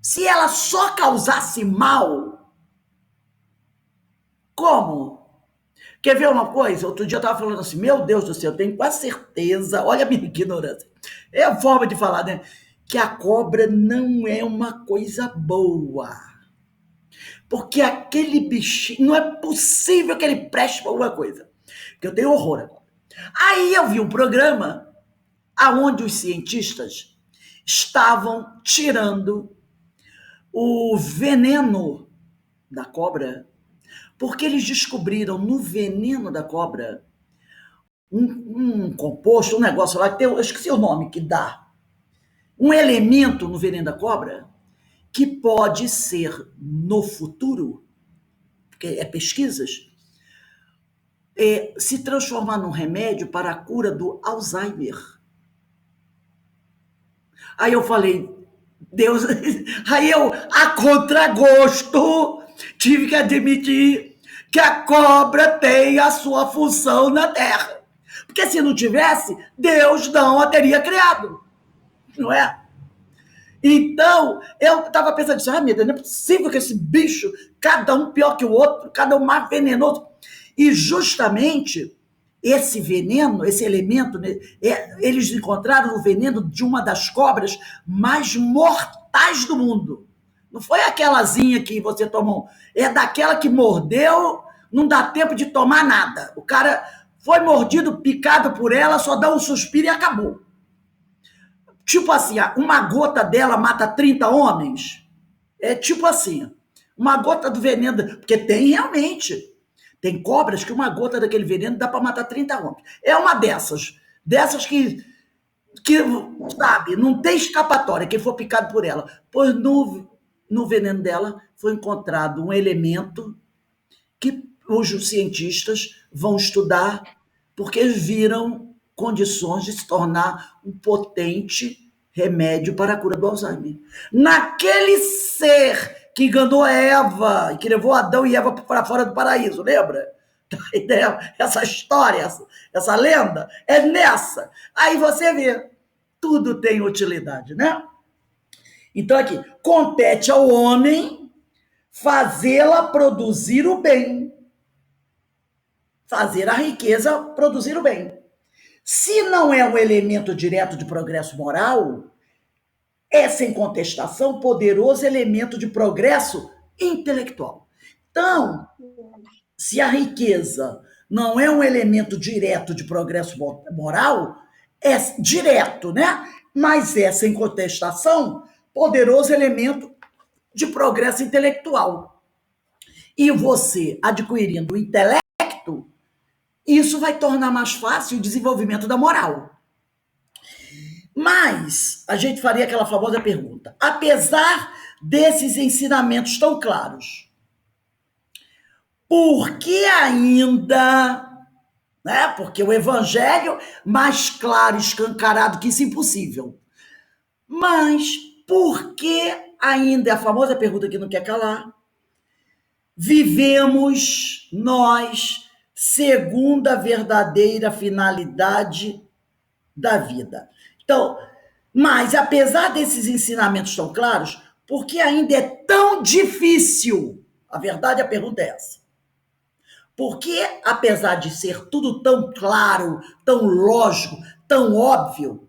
Se ela só causasse mal, como? Quer ver uma coisa? Outro dia eu estava falando assim, meu Deus do céu, eu tenho quase certeza, olha a minha ignorância, é a forma de falar, né? Que a cobra não é uma coisa boa. Porque aquele bichinho, não é possível que ele preste para alguma coisa. Que eu tenho horror agora. Aí eu vi um programa aonde os cientistas estavam tirando o veneno da cobra, porque eles descobriram no veneno da cobra um composto, um negócio lá, que tem, eu esqueci o nome que dá, um elemento no veneno da cobra que pode ser, no futuro, porque é pesquisas, se transformar num remédio para a cura do Alzheimer. Aí eu falei, Deus, aí eu, a contragosto, tive que admitir que a cobra tem a sua função na Terra. Porque se não tivesse, Deus não a teria criado, não é? Então, eu estava pensando assim, meu Deus, não é possível que esse bicho, cada um pior que o outro, cada um mais venenoso. E justamente esse veneno, esse elemento, né, eles encontraram o veneno de uma das cobras mais mortais do mundo. Não foi aquelazinha que você tomou, é daquela que mordeu, não dá tempo de tomar nada. O cara foi mordido, picado por ela, só dá um suspiro e acabou. Tipo assim, uma gota dela mata 30 homens. É tipo assim, uma gota do veneno, porque tem realmente. Tem cobras que uma gota daquele veneno dá para matar 30 homens. É uma dessas que, sabe, não tem escapatória, quem for picado por ela. Pois no veneno dela foi encontrado um elemento que os cientistas vão estudar, porque viram condições de se tornar um potente remédio para a cura do Alzheimer. Naquele ser que enganou Eva, que levou Adão e Eva para fora do paraíso, lembra? Essa história, essa lenda, é nessa. Aí você vê, tudo tem utilidade, né? Então aqui, compete ao homem fazê-la produzir o bem. Fazer a riqueza produzir o bem. Se não é um elemento direto de progresso moral, é, sem contestação, poderoso elemento de progresso intelectual. Então, se a riqueza não é um elemento direto de progresso moral, é direto, né? mas é, sem contestação, poderoso elemento de progresso intelectual. E você adquirindo o intelecto, isso vai tornar mais fácil o desenvolvimento da moral. Mas a gente faria aquela famosa pergunta: apesar desses ensinamentos tão claros, por que ainda, né? Porque o evangelho, mais claro, escancarado que isso, impossível. Mas por que ainda, é a famosa pergunta que não quer calar, vivemos nós segundo a verdadeira finalidade da vida? Então, mas apesar desses ensinamentos tão claros, por que ainda é tão difícil? A verdade, a pergunta é essa. Porque, apesar de ser tudo tão claro, tão lógico, tão óbvio,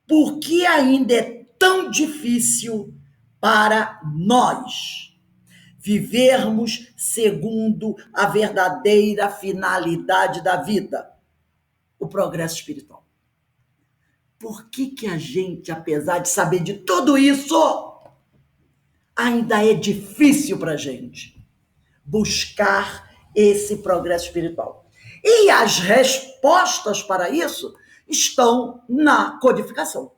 por que ainda é tão difícil para nós vivermos segundo a verdadeira finalidade da vida? O progresso espiritual. Por que a gente, apesar de saber de tudo isso, ainda é difícil para a gente buscar esse progresso espiritual? E as respostas para isso estão na codificação.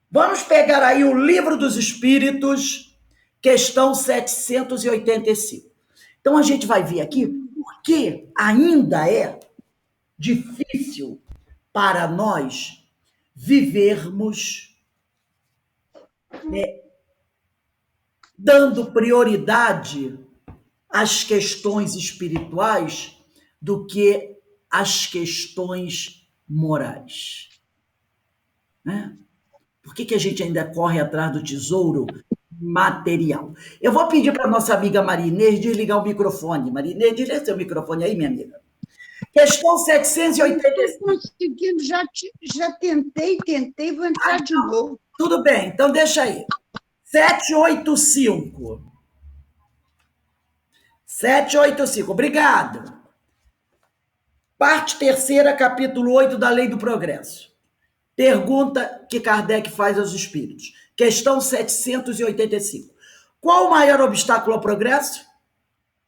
Vamos pegar aí o Livro dos Espíritos, questão 785. Então a gente vai ver aqui por que ainda é difícil para nós vivermos, né, dando prioridade às questões espirituais do que às questões morais. Né? Por que a gente ainda corre atrás do tesouro material? Eu vou pedir para a nossa amiga Maria Inês desligar o microfone. Maria Inês, desliga seu microfone aí, minha amiga. Questão 785. Não estou conseguindo, já tentei, vou entrar de novo. Tudo bem, então deixa aí. 785. 785, obrigado. Parte terceira, capítulo 8 da Lei do Progresso. Pergunta que Kardec faz aos espíritos. Questão 785. Qual o maior obstáculo ao progresso?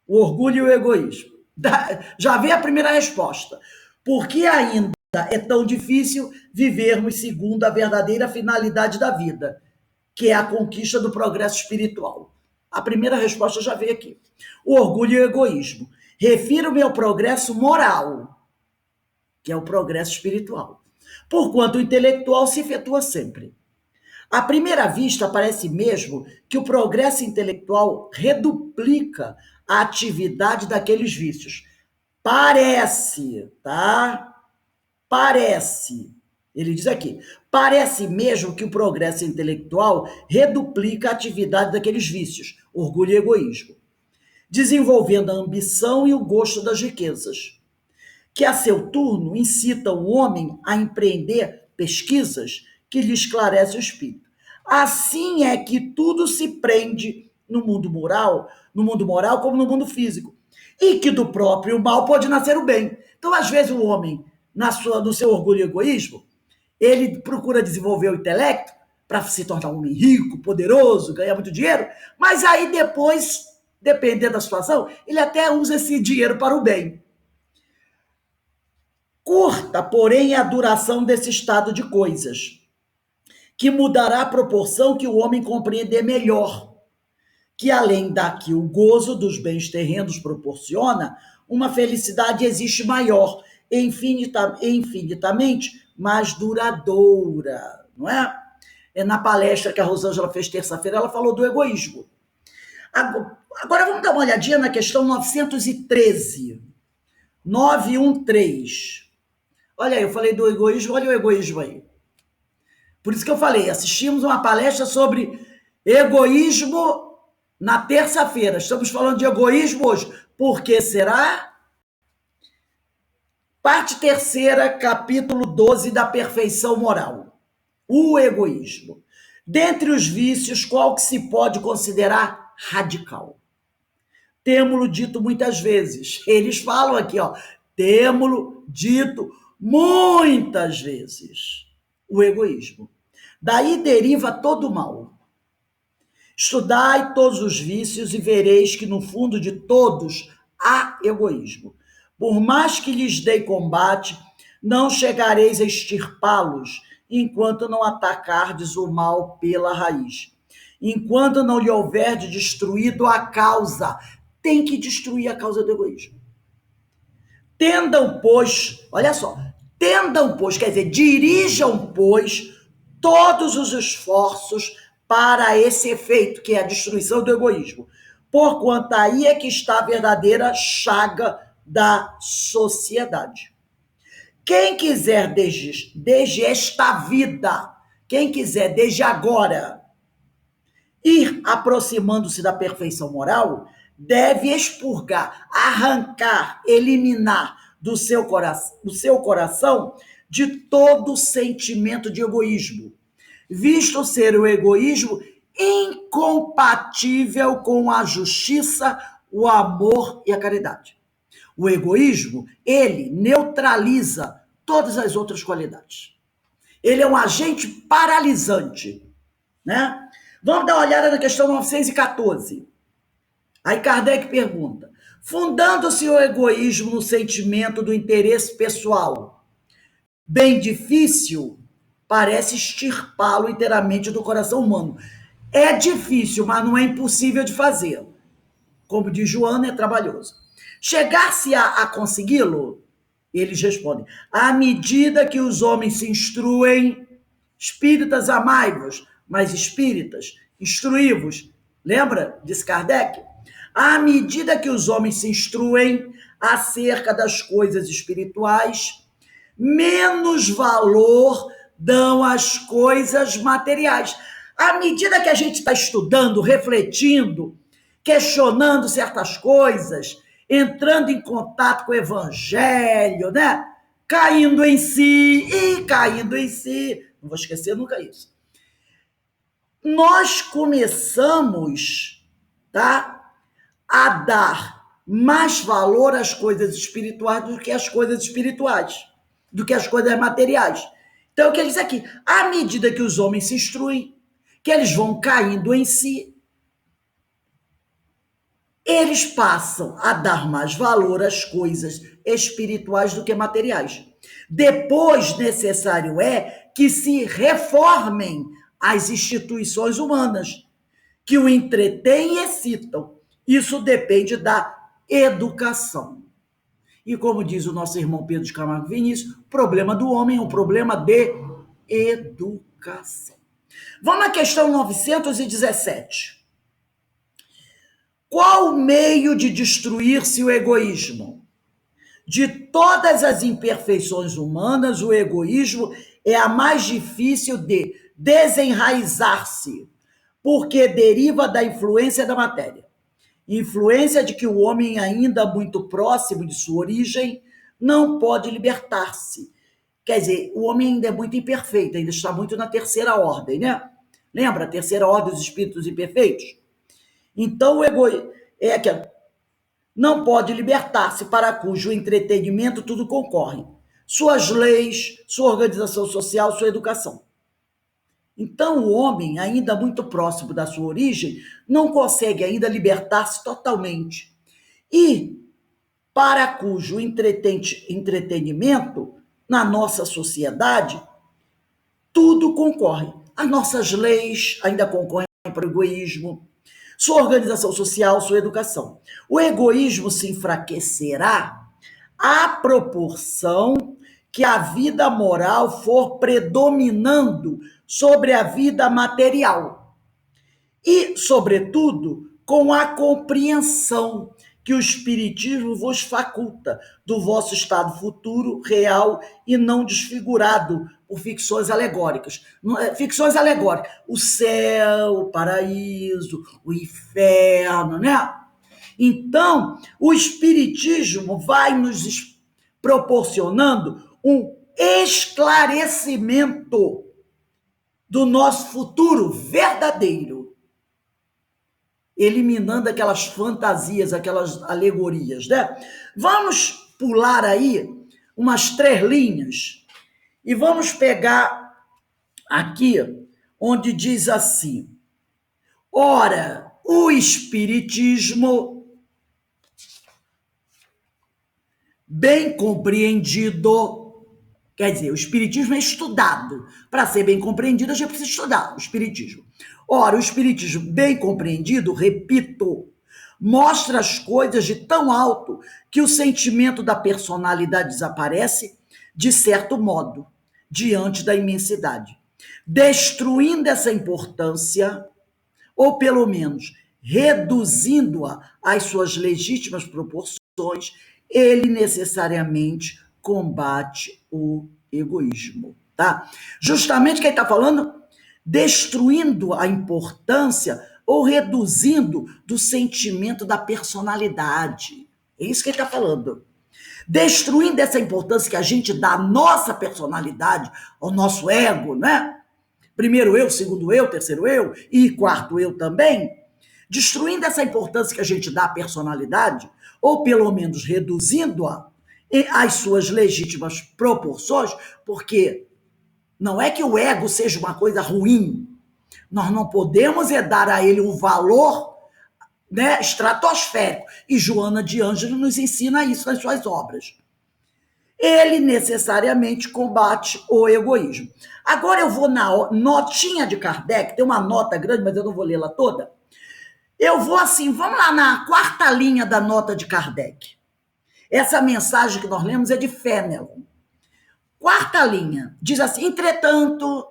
O orgulho e o egoísmo. Já vem a primeira resposta. Por que ainda é tão difícil vivermos segundo a verdadeira finalidade da vida, que é a conquista do progresso espiritual? A primeira resposta já veio aqui. O orgulho e o egoísmo. Refiro-me ao progresso moral, que é o progresso espiritual, porquanto o intelectual se efetua sempre. À primeira vista, parece mesmo que o progresso intelectual reduplica a atividade daqueles vícios. Parece, tá? Parece. Ele diz aqui, parece mesmo que o progresso intelectual reduplica a atividade daqueles vícios, orgulho e egoísmo, desenvolvendo a ambição e o gosto das riquezas, que a seu turno incitam o homem a empreender pesquisas que lhe esclarecem o espírito. Assim é que tudo se prende no mundo moral como no mundo físico, e que do próprio mal pode nascer o bem. Então, às vezes, o homem, no seu orgulho e egoísmo, ele procura desenvolver o intelecto para se tornar um homem rico, poderoso, ganhar muito dinheiro, mas aí depois, dependendo da situação, ele até usa esse dinheiro para o bem. Curta, porém, é a duração desse estado de coisas, que mudará a proporção que o homem compreender melhor, que além da que o gozo dos bens terrenos proporciona, uma felicidade existe maior, infinitamente mais duradoura, não é? Na palestra que a Rosângela fez terça-feira, ela falou do egoísmo. Agora vamos dar uma olhadinha na questão 913. 913. Olha aí, eu falei do egoísmo, olha o egoísmo aí. Por isso que eu falei, assistimos uma palestra sobre egoísmo na terça-feira. Estamos falando de egoísmo hoje. Por que será? Parte terceira, capítulo 12 da perfeição moral. O egoísmo. Dentre os vícios, qual que se pode considerar radical? Temo-lo dito muitas vezes. Eles falam aqui, ó, temo-lo dito muitas vezes. O egoísmo. Daí deriva todo o mal. Estudai todos os vícios e vereis que no fundo de todos há egoísmo. Por mais que lhes dei combate, não chegareis a extirpá-los, enquanto não atacardes o mal pela raiz. Enquanto não lhe houverdes destruído a causa. Tem que destruir a causa do egoísmo. Tendam, pois, olha só, tendam, pois, quer dizer, dirijam, pois, todos os esforços para esse efeito, que é a destruição do egoísmo. Porquanto aí é que está a verdadeira chaga da sociedade. Quem quiser desde esta vida, quem quiser desde agora ir aproximando-se da perfeição moral, deve expurgar, arrancar, eliminar do seu coração de todo sentimento de egoísmo, visto ser o egoísmo incompatível com a justiça, o amor e a caridade. O egoísmo, ele neutraliza todas as outras qualidades. Ele é um agente paralisante, né? Vamos dar uma olhada na questão 914. Aí Kardec pergunta: fundando-se o egoísmo no sentimento do interesse pessoal, bem difícil parece extirpá-lo inteiramente do coração humano. É difícil, mas não é impossível de fazer. Como diz Joana, é trabalhoso. Chegar-se a consegui-lo? Eles respondem: à medida que os homens se instruem, espíritas amai-vos, mas espíritas, instruí-vos. Lembra? Diz Kardec. À medida que os homens se instruem acerca das coisas espirituais, menos valor dão às coisas materiais. À medida que a gente está estudando, refletindo, questionando certas coisas, entrando em contato com o evangelho, né? Caindo em si, não vou esquecer nunca isso. Nós começamos, tá, a dar mais valor às coisas espirituais do que às coisas espirituais, do que às coisas materiais. Então, o que ele diz aqui? À medida que os homens se instruem, que eles vão caindo em si, eles passam a dar mais valor às coisas espirituais do que materiais. Depois, necessário é que se reformem as instituições humanas, que o entretêm e excitam. Isso depende da educação. E como diz o nosso irmão Pedro de Camargo Vinícius, o problema do homem é um problema de educação. Vamos à questão 917. Qual o meio de destruir-se o egoísmo? De todas as imperfeições humanas, o egoísmo é a mais difícil de desenraizar-se, porque deriva da influência da matéria. Influência de que o homem, ainda muito próximo de sua origem, não pode libertar-se. Quer dizer, o homem ainda é muito imperfeito, ainda está muito na terceira ordem, né? Lembra? A terceira ordem dos espíritos imperfeitos? Então, o egoísmo é que não pode libertar-se, para cujo entretenimento tudo concorre. Suas leis, sua organização social, sua educação. Então, o homem, ainda muito próximo da sua origem, não consegue ainda libertar-se totalmente. E para cujo entretenimento, na nossa sociedade, tudo concorre. As nossas leis ainda concorrem para o egoísmo, sua organização social, sua educação. O egoísmo se enfraquecerá à proporção que a vida moral for predominando sobre a vida material. E, sobretudo, com a compreensão que o Espiritismo vos faculta do vosso estado futuro, real e não desfigurado por ficções alegóricas. Ficções alegóricas, o céu, o paraíso, o inferno, né? Então, o Espiritismo vai nos proporcionando um esclarecimento do nosso futuro verdadeiro, eliminando aquelas fantasias, aquelas alegorias, né? Vamos pular aí umas 3 linhas e vamos pegar aqui onde diz assim: ora, o Espiritismo, bem compreendido, quer dizer, o Espiritismo é estudado. Para ser bem compreendido, a gente precisa estudar o Espiritismo. Ora, o Espiritismo bem compreendido, repito, mostra as coisas de tão alto que o sentimento da personalidade desaparece, de certo modo, diante da imensidade, destruindo essa importância, ou pelo menos reduzindo-a às suas legítimas proporções. Ele necessariamente combate o egoísmo, tá? Justamente o que ele está falando, destruindo a importância ou reduzindo do sentimento da personalidade. É isso que ele está falando. Destruindo essa importância que a gente dá à nossa personalidade, ao nosso ego, né? Primeiro eu, segundo eu, terceiro eu e quarto eu também, destruindo essa importância que a gente dá à personalidade, ou pelo menos reduzindo-a às suas legítimas proporções, porque não é que o ego seja uma coisa ruim, nós não podemos dar a ele um valor, né, estratosférico, e Joana de Ângelo nos ensina isso nas suas obras. Ele necessariamente combate o egoísmo. Agora eu vou na notinha de Kardec, tem uma nota grande, mas eu não vou lê-la toda. Eu vou assim, vamos lá na quarta linha da nota de Kardec. Essa mensagem que nós lemos é de Fenelon. Quarta linha, diz assim, entretanto,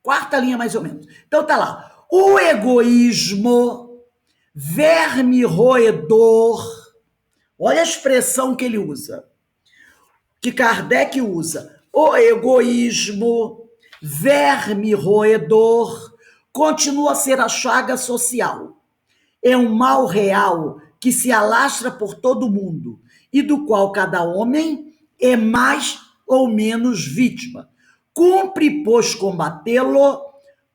quarta linha mais ou menos. Então tá lá, o egoísmo, verme roedor, olha a expressão que ele usa, que Kardec usa, o egoísmo, verme roedor, continua a ser a chaga social. É um mal real que se alastra por todo o mundo e do qual cada homem é mais ou menos vítima. Cumpre, pois, combatê-lo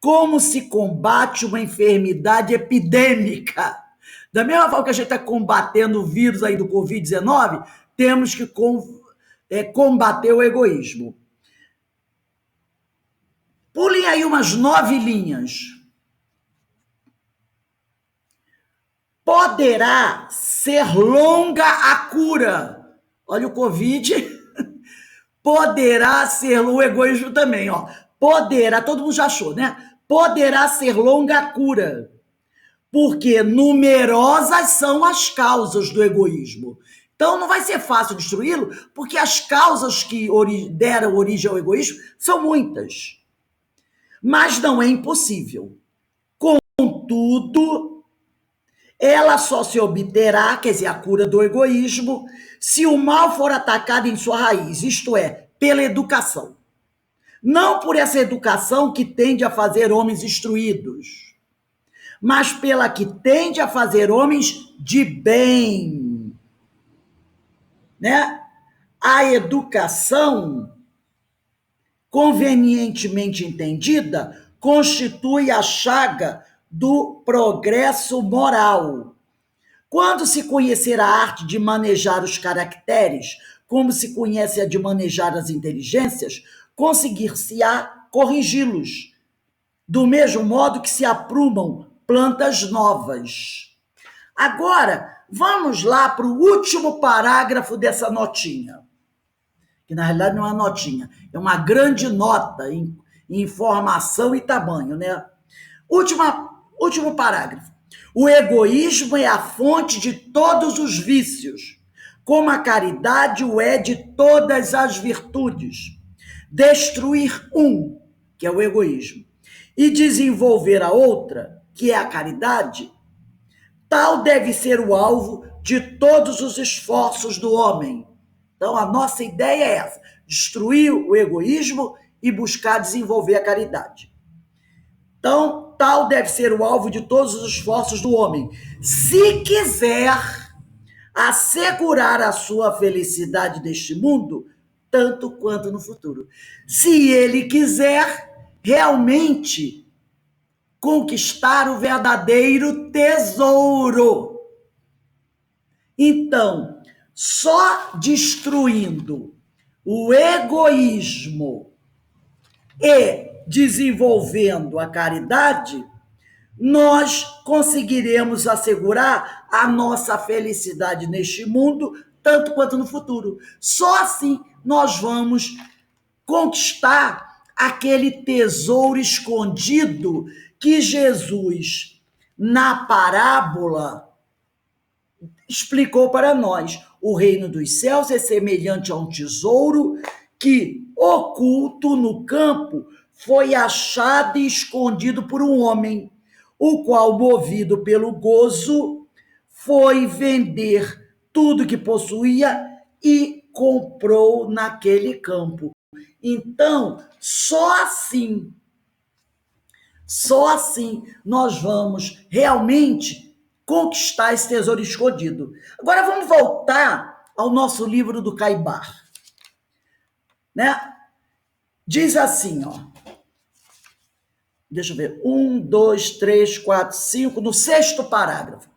como se combate uma enfermidade epidêmica. Da mesma forma que a gente está combatendo o vírus aí do Covid-19, temos que combater o egoísmo. Pulem aí umas 9 linhas. Poderá ser longa a cura. Olha o Covid. Poderá ser o egoísmo também, ó. Poderá, todo mundo já achou, né? Poderá ser longa a cura, porque numerosas são as causas do egoísmo. Então não vai ser fácil destruí-lo, porque as causas que deram origem ao egoísmo são muitas. Mas não é impossível. Contudo, ela só se obterá, quer dizer, a cura do egoísmo, se o mal for atacado em sua raiz, isto é, pela educação. Não por essa educação que tende a fazer homens instruídos, mas pela que tende a fazer homens de bem. Né? A educação, convenientemente entendida, constitui a chaga do progresso moral. Quando se conhecer a arte de manejar os caracteres, como se conhece a de manejar as inteligências, conseguir-se-á corrigi-los, do mesmo modo que se aprumam plantas novas. Agora, vamos lá para o último parágrafo dessa notinha, que na realidade não é uma notinha, é uma grande nota em informação e tamanho, né? Último parágrafo. O egoísmo é a fonte de todos os vícios, como a caridade o é de todas as virtudes. Destruir um, que é o egoísmo, e desenvolver a outra, que é a caridade, tal deve ser o alvo de todos os esforços do homem. Então, a nossa ideia é essa: destruir o egoísmo e buscar desenvolver a caridade. Então, tal deve ser o alvo de todos os esforços do homem, se quiser assegurar a sua felicidade neste mundo, tanto quanto no futuro. Se ele quiser realmente conquistar o verdadeiro tesouro. Então, só destruindo o egoísmo e desenvolvendo a caridade, nós conseguiremos assegurar a nossa felicidade neste mundo, tanto quanto no futuro. Só assim nós vamos conquistar aquele tesouro escondido que Jesus, na parábola, explicou para nós. O reino dos céus é semelhante a um tesouro que, oculto no campo, foi achado e escondido por um homem, o qual, movido pelo gozo, foi vender tudo que possuía e comprou naquele campo. Então, só assim nós vamos realmente conquistar esse tesouro escondido. Agora vamos voltar ao nosso livro do Caibar, né? Diz assim, ó. Deixa eu ver. 1, 2, 3, 4, 5, no 6º parágrafo.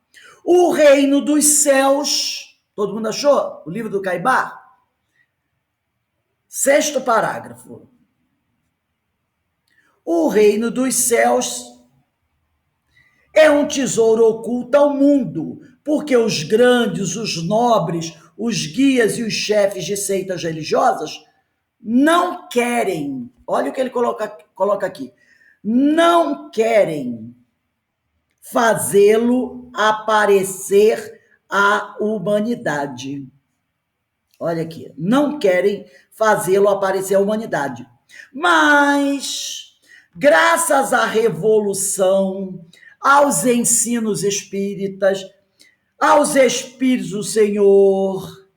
O reino dos céus. Todo mundo achou? O livro do Caibar? 6º parágrafo. O reino dos céus é um tesouro oculto ao mundo, porque os grandes, os nobres, os guias e os chefes de seitas religiosas não querem, olha o que ele coloca aqui, não querem fazê-lo aparecer à humanidade. Olha aqui, não querem fazê-lo aparecer à humanidade. Mas, graças à revolução, aos ensinos espíritas, aos Espíritos do Senhor,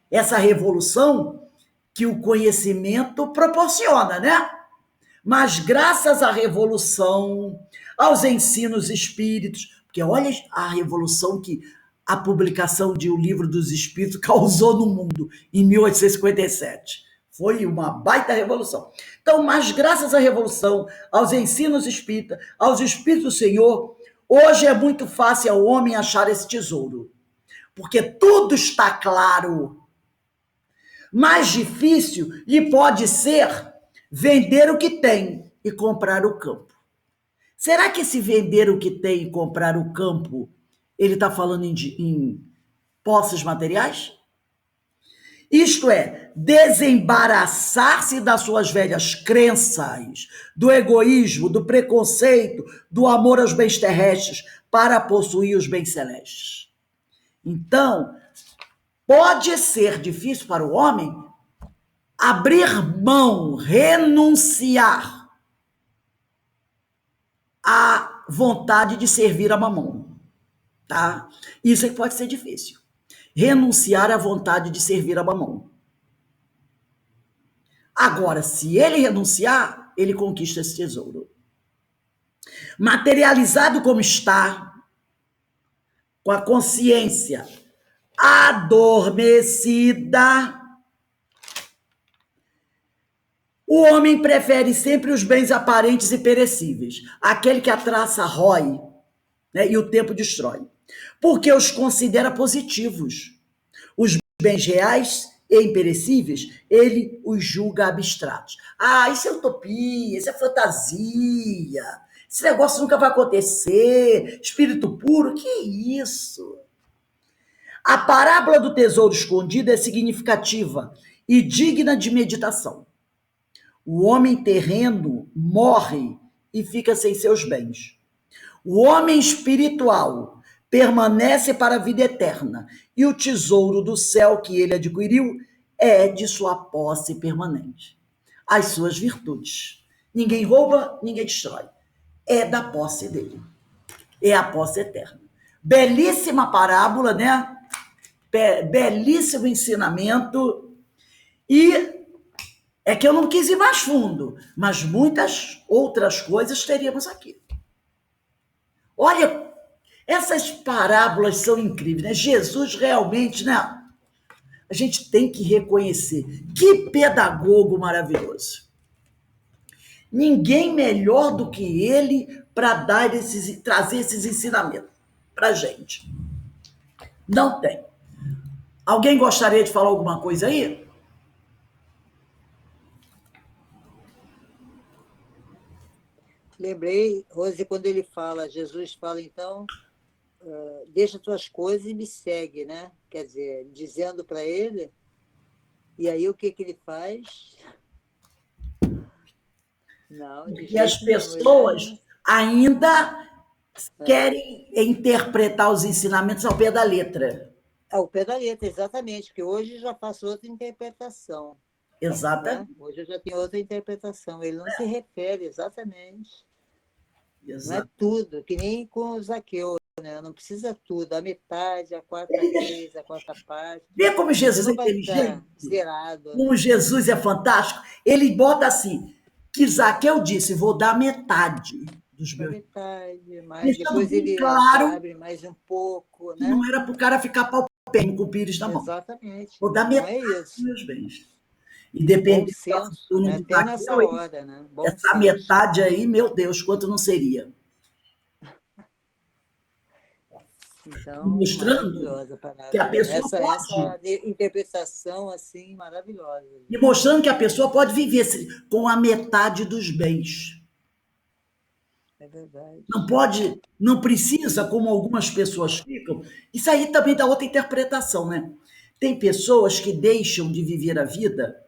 essa revolução que o conhecimento proporciona, né? Mas graças à revolução, aos ensinos espíritos, porque olha a revolução que a publicação de O Livro dos Espíritos causou no mundo em 1857. Foi uma baita revolução. Então, mas graças à revolução, aos ensinos espíritas, aos Espíritos do Senhor, hoje é muito fácil ao homem achar esse tesouro, porque tudo está claro. Mais difícil lhe pode ser vender o que tem e comprar o campo. Será que esse vender o que tem e comprar o campo, ele está falando em posses materiais? Isto é, desembaraçar-se das suas velhas crenças, do egoísmo, do preconceito, do amor aos bens terrestres, para possuir os bens celestes. Então, pode ser difícil para o homem abrir mão, renunciar à vontade de servir a mamão, tá? Isso é que pode ser difícil. Renunciar à vontade de servir a mamão. Agora, se ele renunciar, ele conquista esse tesouro. Materializado como está, com a consciência adormecida, o homem prefere sempre os bens aparentes e perecíveis, aquele que a traça rói, né, e o tempo destrói, porque os considera positivos. Os bens reais e imperecíveis, ele os julga abstratos. Ah, isso é utopia, isso é fantasia, esse negócio nunca vai acontecer, espírito puro, que isso? A parábola do tesouro escondido é significativa e digna de meditação. O homem terreno morre e fica sem seus bens. O homem espiritual permanece para a vida eterna e o tesouro do céu que ele adquiriu é de sua posse permanente. As suas virtudes. Ninguém rouba, ninguém destrói. É da posse dele. É a posse eterna. Belíssima parábola, né? Belíssimo ensinamento. E é que eu não quis ir mais fundo, mas muitas outras coisas teríamos aqui. Olha, essas parábolas são incríveis, né? Jesus realmente, né? A gente tem que reconhecer. Que pedagogo maravilhoso. Ninguém melhor do que ele para trazer esses ensinamentos para a gente. Não tem. Alguém gostaria de falar alguma coisa aí? Lembrei, Rose, quando ele fala, Jesus fala, então, deixa tuas coisas e me segue, né? Quer dizer, dizendo para ele, e aí o que ele faz? Não, de E as jeito nenhum. pessoas ainda querem interpretar os ensinamentos ao pé da letra. Ao pé da letra, exatamente, porque hoje já faço outra interpretação. Né? Exatamente. Hoje eu já tenho outra interpretação. Ele não se refere exatamente. Não é Exato. tudo, que nem com o Zaqueu, né? Não precisa tudo, a metade, a quarta vez, a quarta parte. Vê como Você Jesus é não vai inteligente, estar zerado, como né? Jesus é fantástico. Ele bota assim, que Zaqueu disse, vou dar metade dos A meus. metade, mas Deixando depois bem ele claro abre mais um pouco, que não né? era para o cara ficar palpendo com o pires na mão. Exatamente. Vou dar Não é metade dos isso. meus bens. E Bom dependendo da senso, fortuna né? de Até nessa Zaqueu, hora, né? Bom essa senso. metade aí, meu Deus, quanto não seria? Então, Mostrando maravilhosa a que a parábola. pessoa Essa pode, interpretação, assim, maravilhosa. e mostrando que a pessoa pode viver com a metade dos bens. É verdade. Não pode, não precisa, como algumas pessoas ficam. Isso aí também dá outra interpretação, né? Tem pessoas que deixam de viver a vida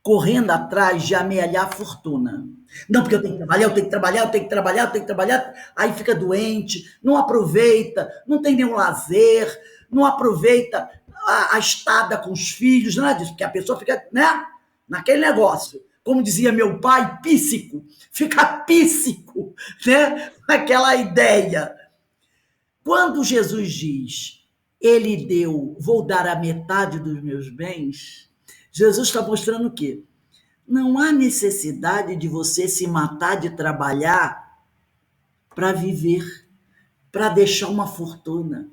correndo atrás de amealhar fortuna. Não, porque eu tenho que trabalhar, eu tenho que trabalhar, eu tenho que trabalhar, eu tenho que trabalhar, aí fica doente, não aproveita, não tem nenhum lazer, não aproveita a estada com os filhos, nada disso, porque a pessoa fica, né, naquele negócio. Como dizia meu pai, píssico, fica píssico, né, naquela ideia. Quando Jesus diz, ele deu, vou dar a metade dos meus bens, Jesus está mostrando o quê? Não há necessidade de você se matar de trabalhar para viver, para deixar uma fortuna.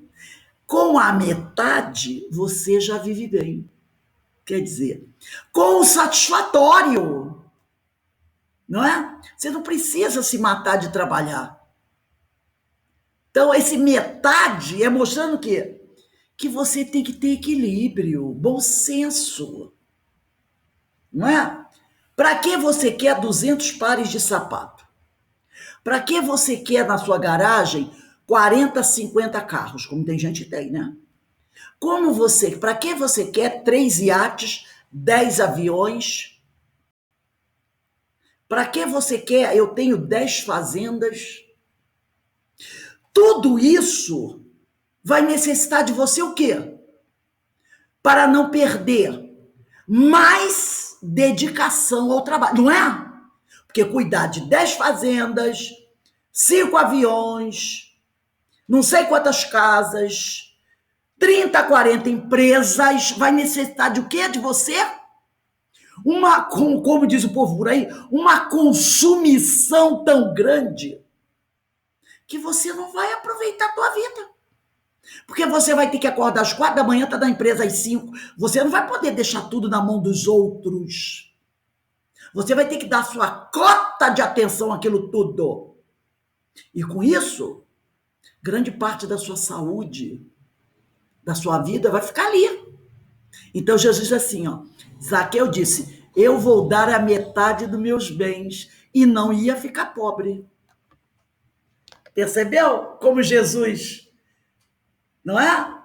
Com a metade, você já vive bem. Quer dizer, com o satisfatório, não é? Você não precisa se matar de trabalhar. Então, esse metade é mostrando o quê? Que você tem que ter equilíbrio, bom senso, não é? Para que você quer 200 pares de sapato? Para que você quer na sua garagem 40, 50 carros, como tem gente que tem, né? Para que você quer 3 iates, 10 aviões? Para que você quer? Eu tenho 10 fazendas. Tudo isso vai necessitar de você o quê? Para não perder mais dedicação ao trabalho, não é? Porque cuidar de 10 fazendas, 5 aviões, não sei quantas casas, 30, 40 empresas, vai necessitar de o quê? De você? Como diz o povo por aí, uma consumição tão grande que você não vai aproveitar a tua vida. Porque você vai ter que acordar às 4 da manhã, tá da empresa às 5. Você não vai poder deixar tudo na mão dos outros. Você vai ter que dar sua cota de atenção àquilo tudo. E com isso, grande parte da sua saúde, da sua vida, vai ficar ali. Então Jesus diz assim, ó, Zaqueu disse, eu vou dar a metade dos meus bens e não ia ficar pobre. Percebeu como Jesus, não é?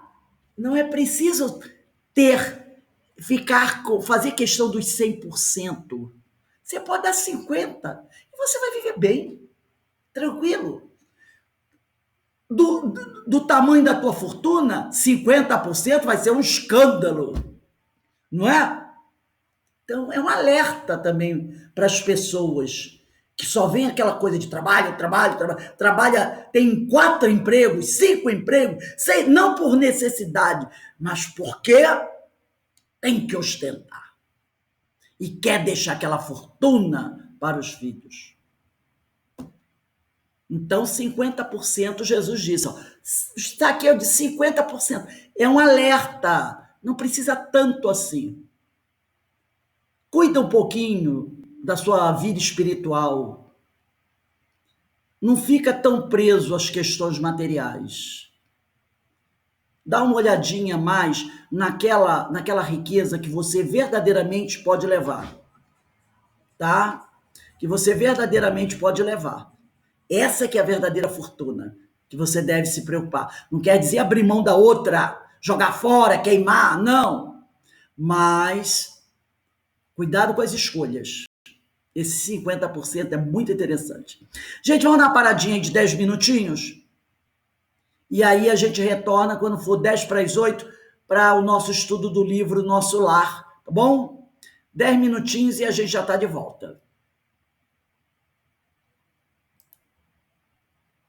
Não é preciso fazer questão dos 100%. Você pode dar 50% e você vai viver bem, tranquilo. Do tamanho da tua fortuna, 50% vai ser um escândalo, não é? Então, é um alerta também para as pessoas que só vem aquela coisa de trabalho, trabalha, tem 4 empregos, 5 empregos, não por necessidade, mas porque tem que ostentar. E quer deixar aquela fortuna para os filhos. Então, 50%, Jesus disse, ó, está aqui eu de 50%. É um alerta, não precisa tanto assim. Cuida um pouquinho da sua vida espiritual. Não fica tão preso às questões materiais. Dá uma olhadinha mais naquela riqueza que você verdadeiramente pode levar. Tá? Que você verdadeiramente pode levar. Essa que é a verdadeira fortuna, que você deve se preocupar. Não quer dizer abrir mão da outra, jogar fora, queimar, não. Mas cuidado com as escolhas. Esse 50% é muito interessante. Gente, vamos dar uma paradinha de 10 minutinhos? E aí a gente retorna quando for 10 para as 8 para o nosso estudo do livro Nosso Lar, tá bom? 10 minutinhos e a gente já está de volta.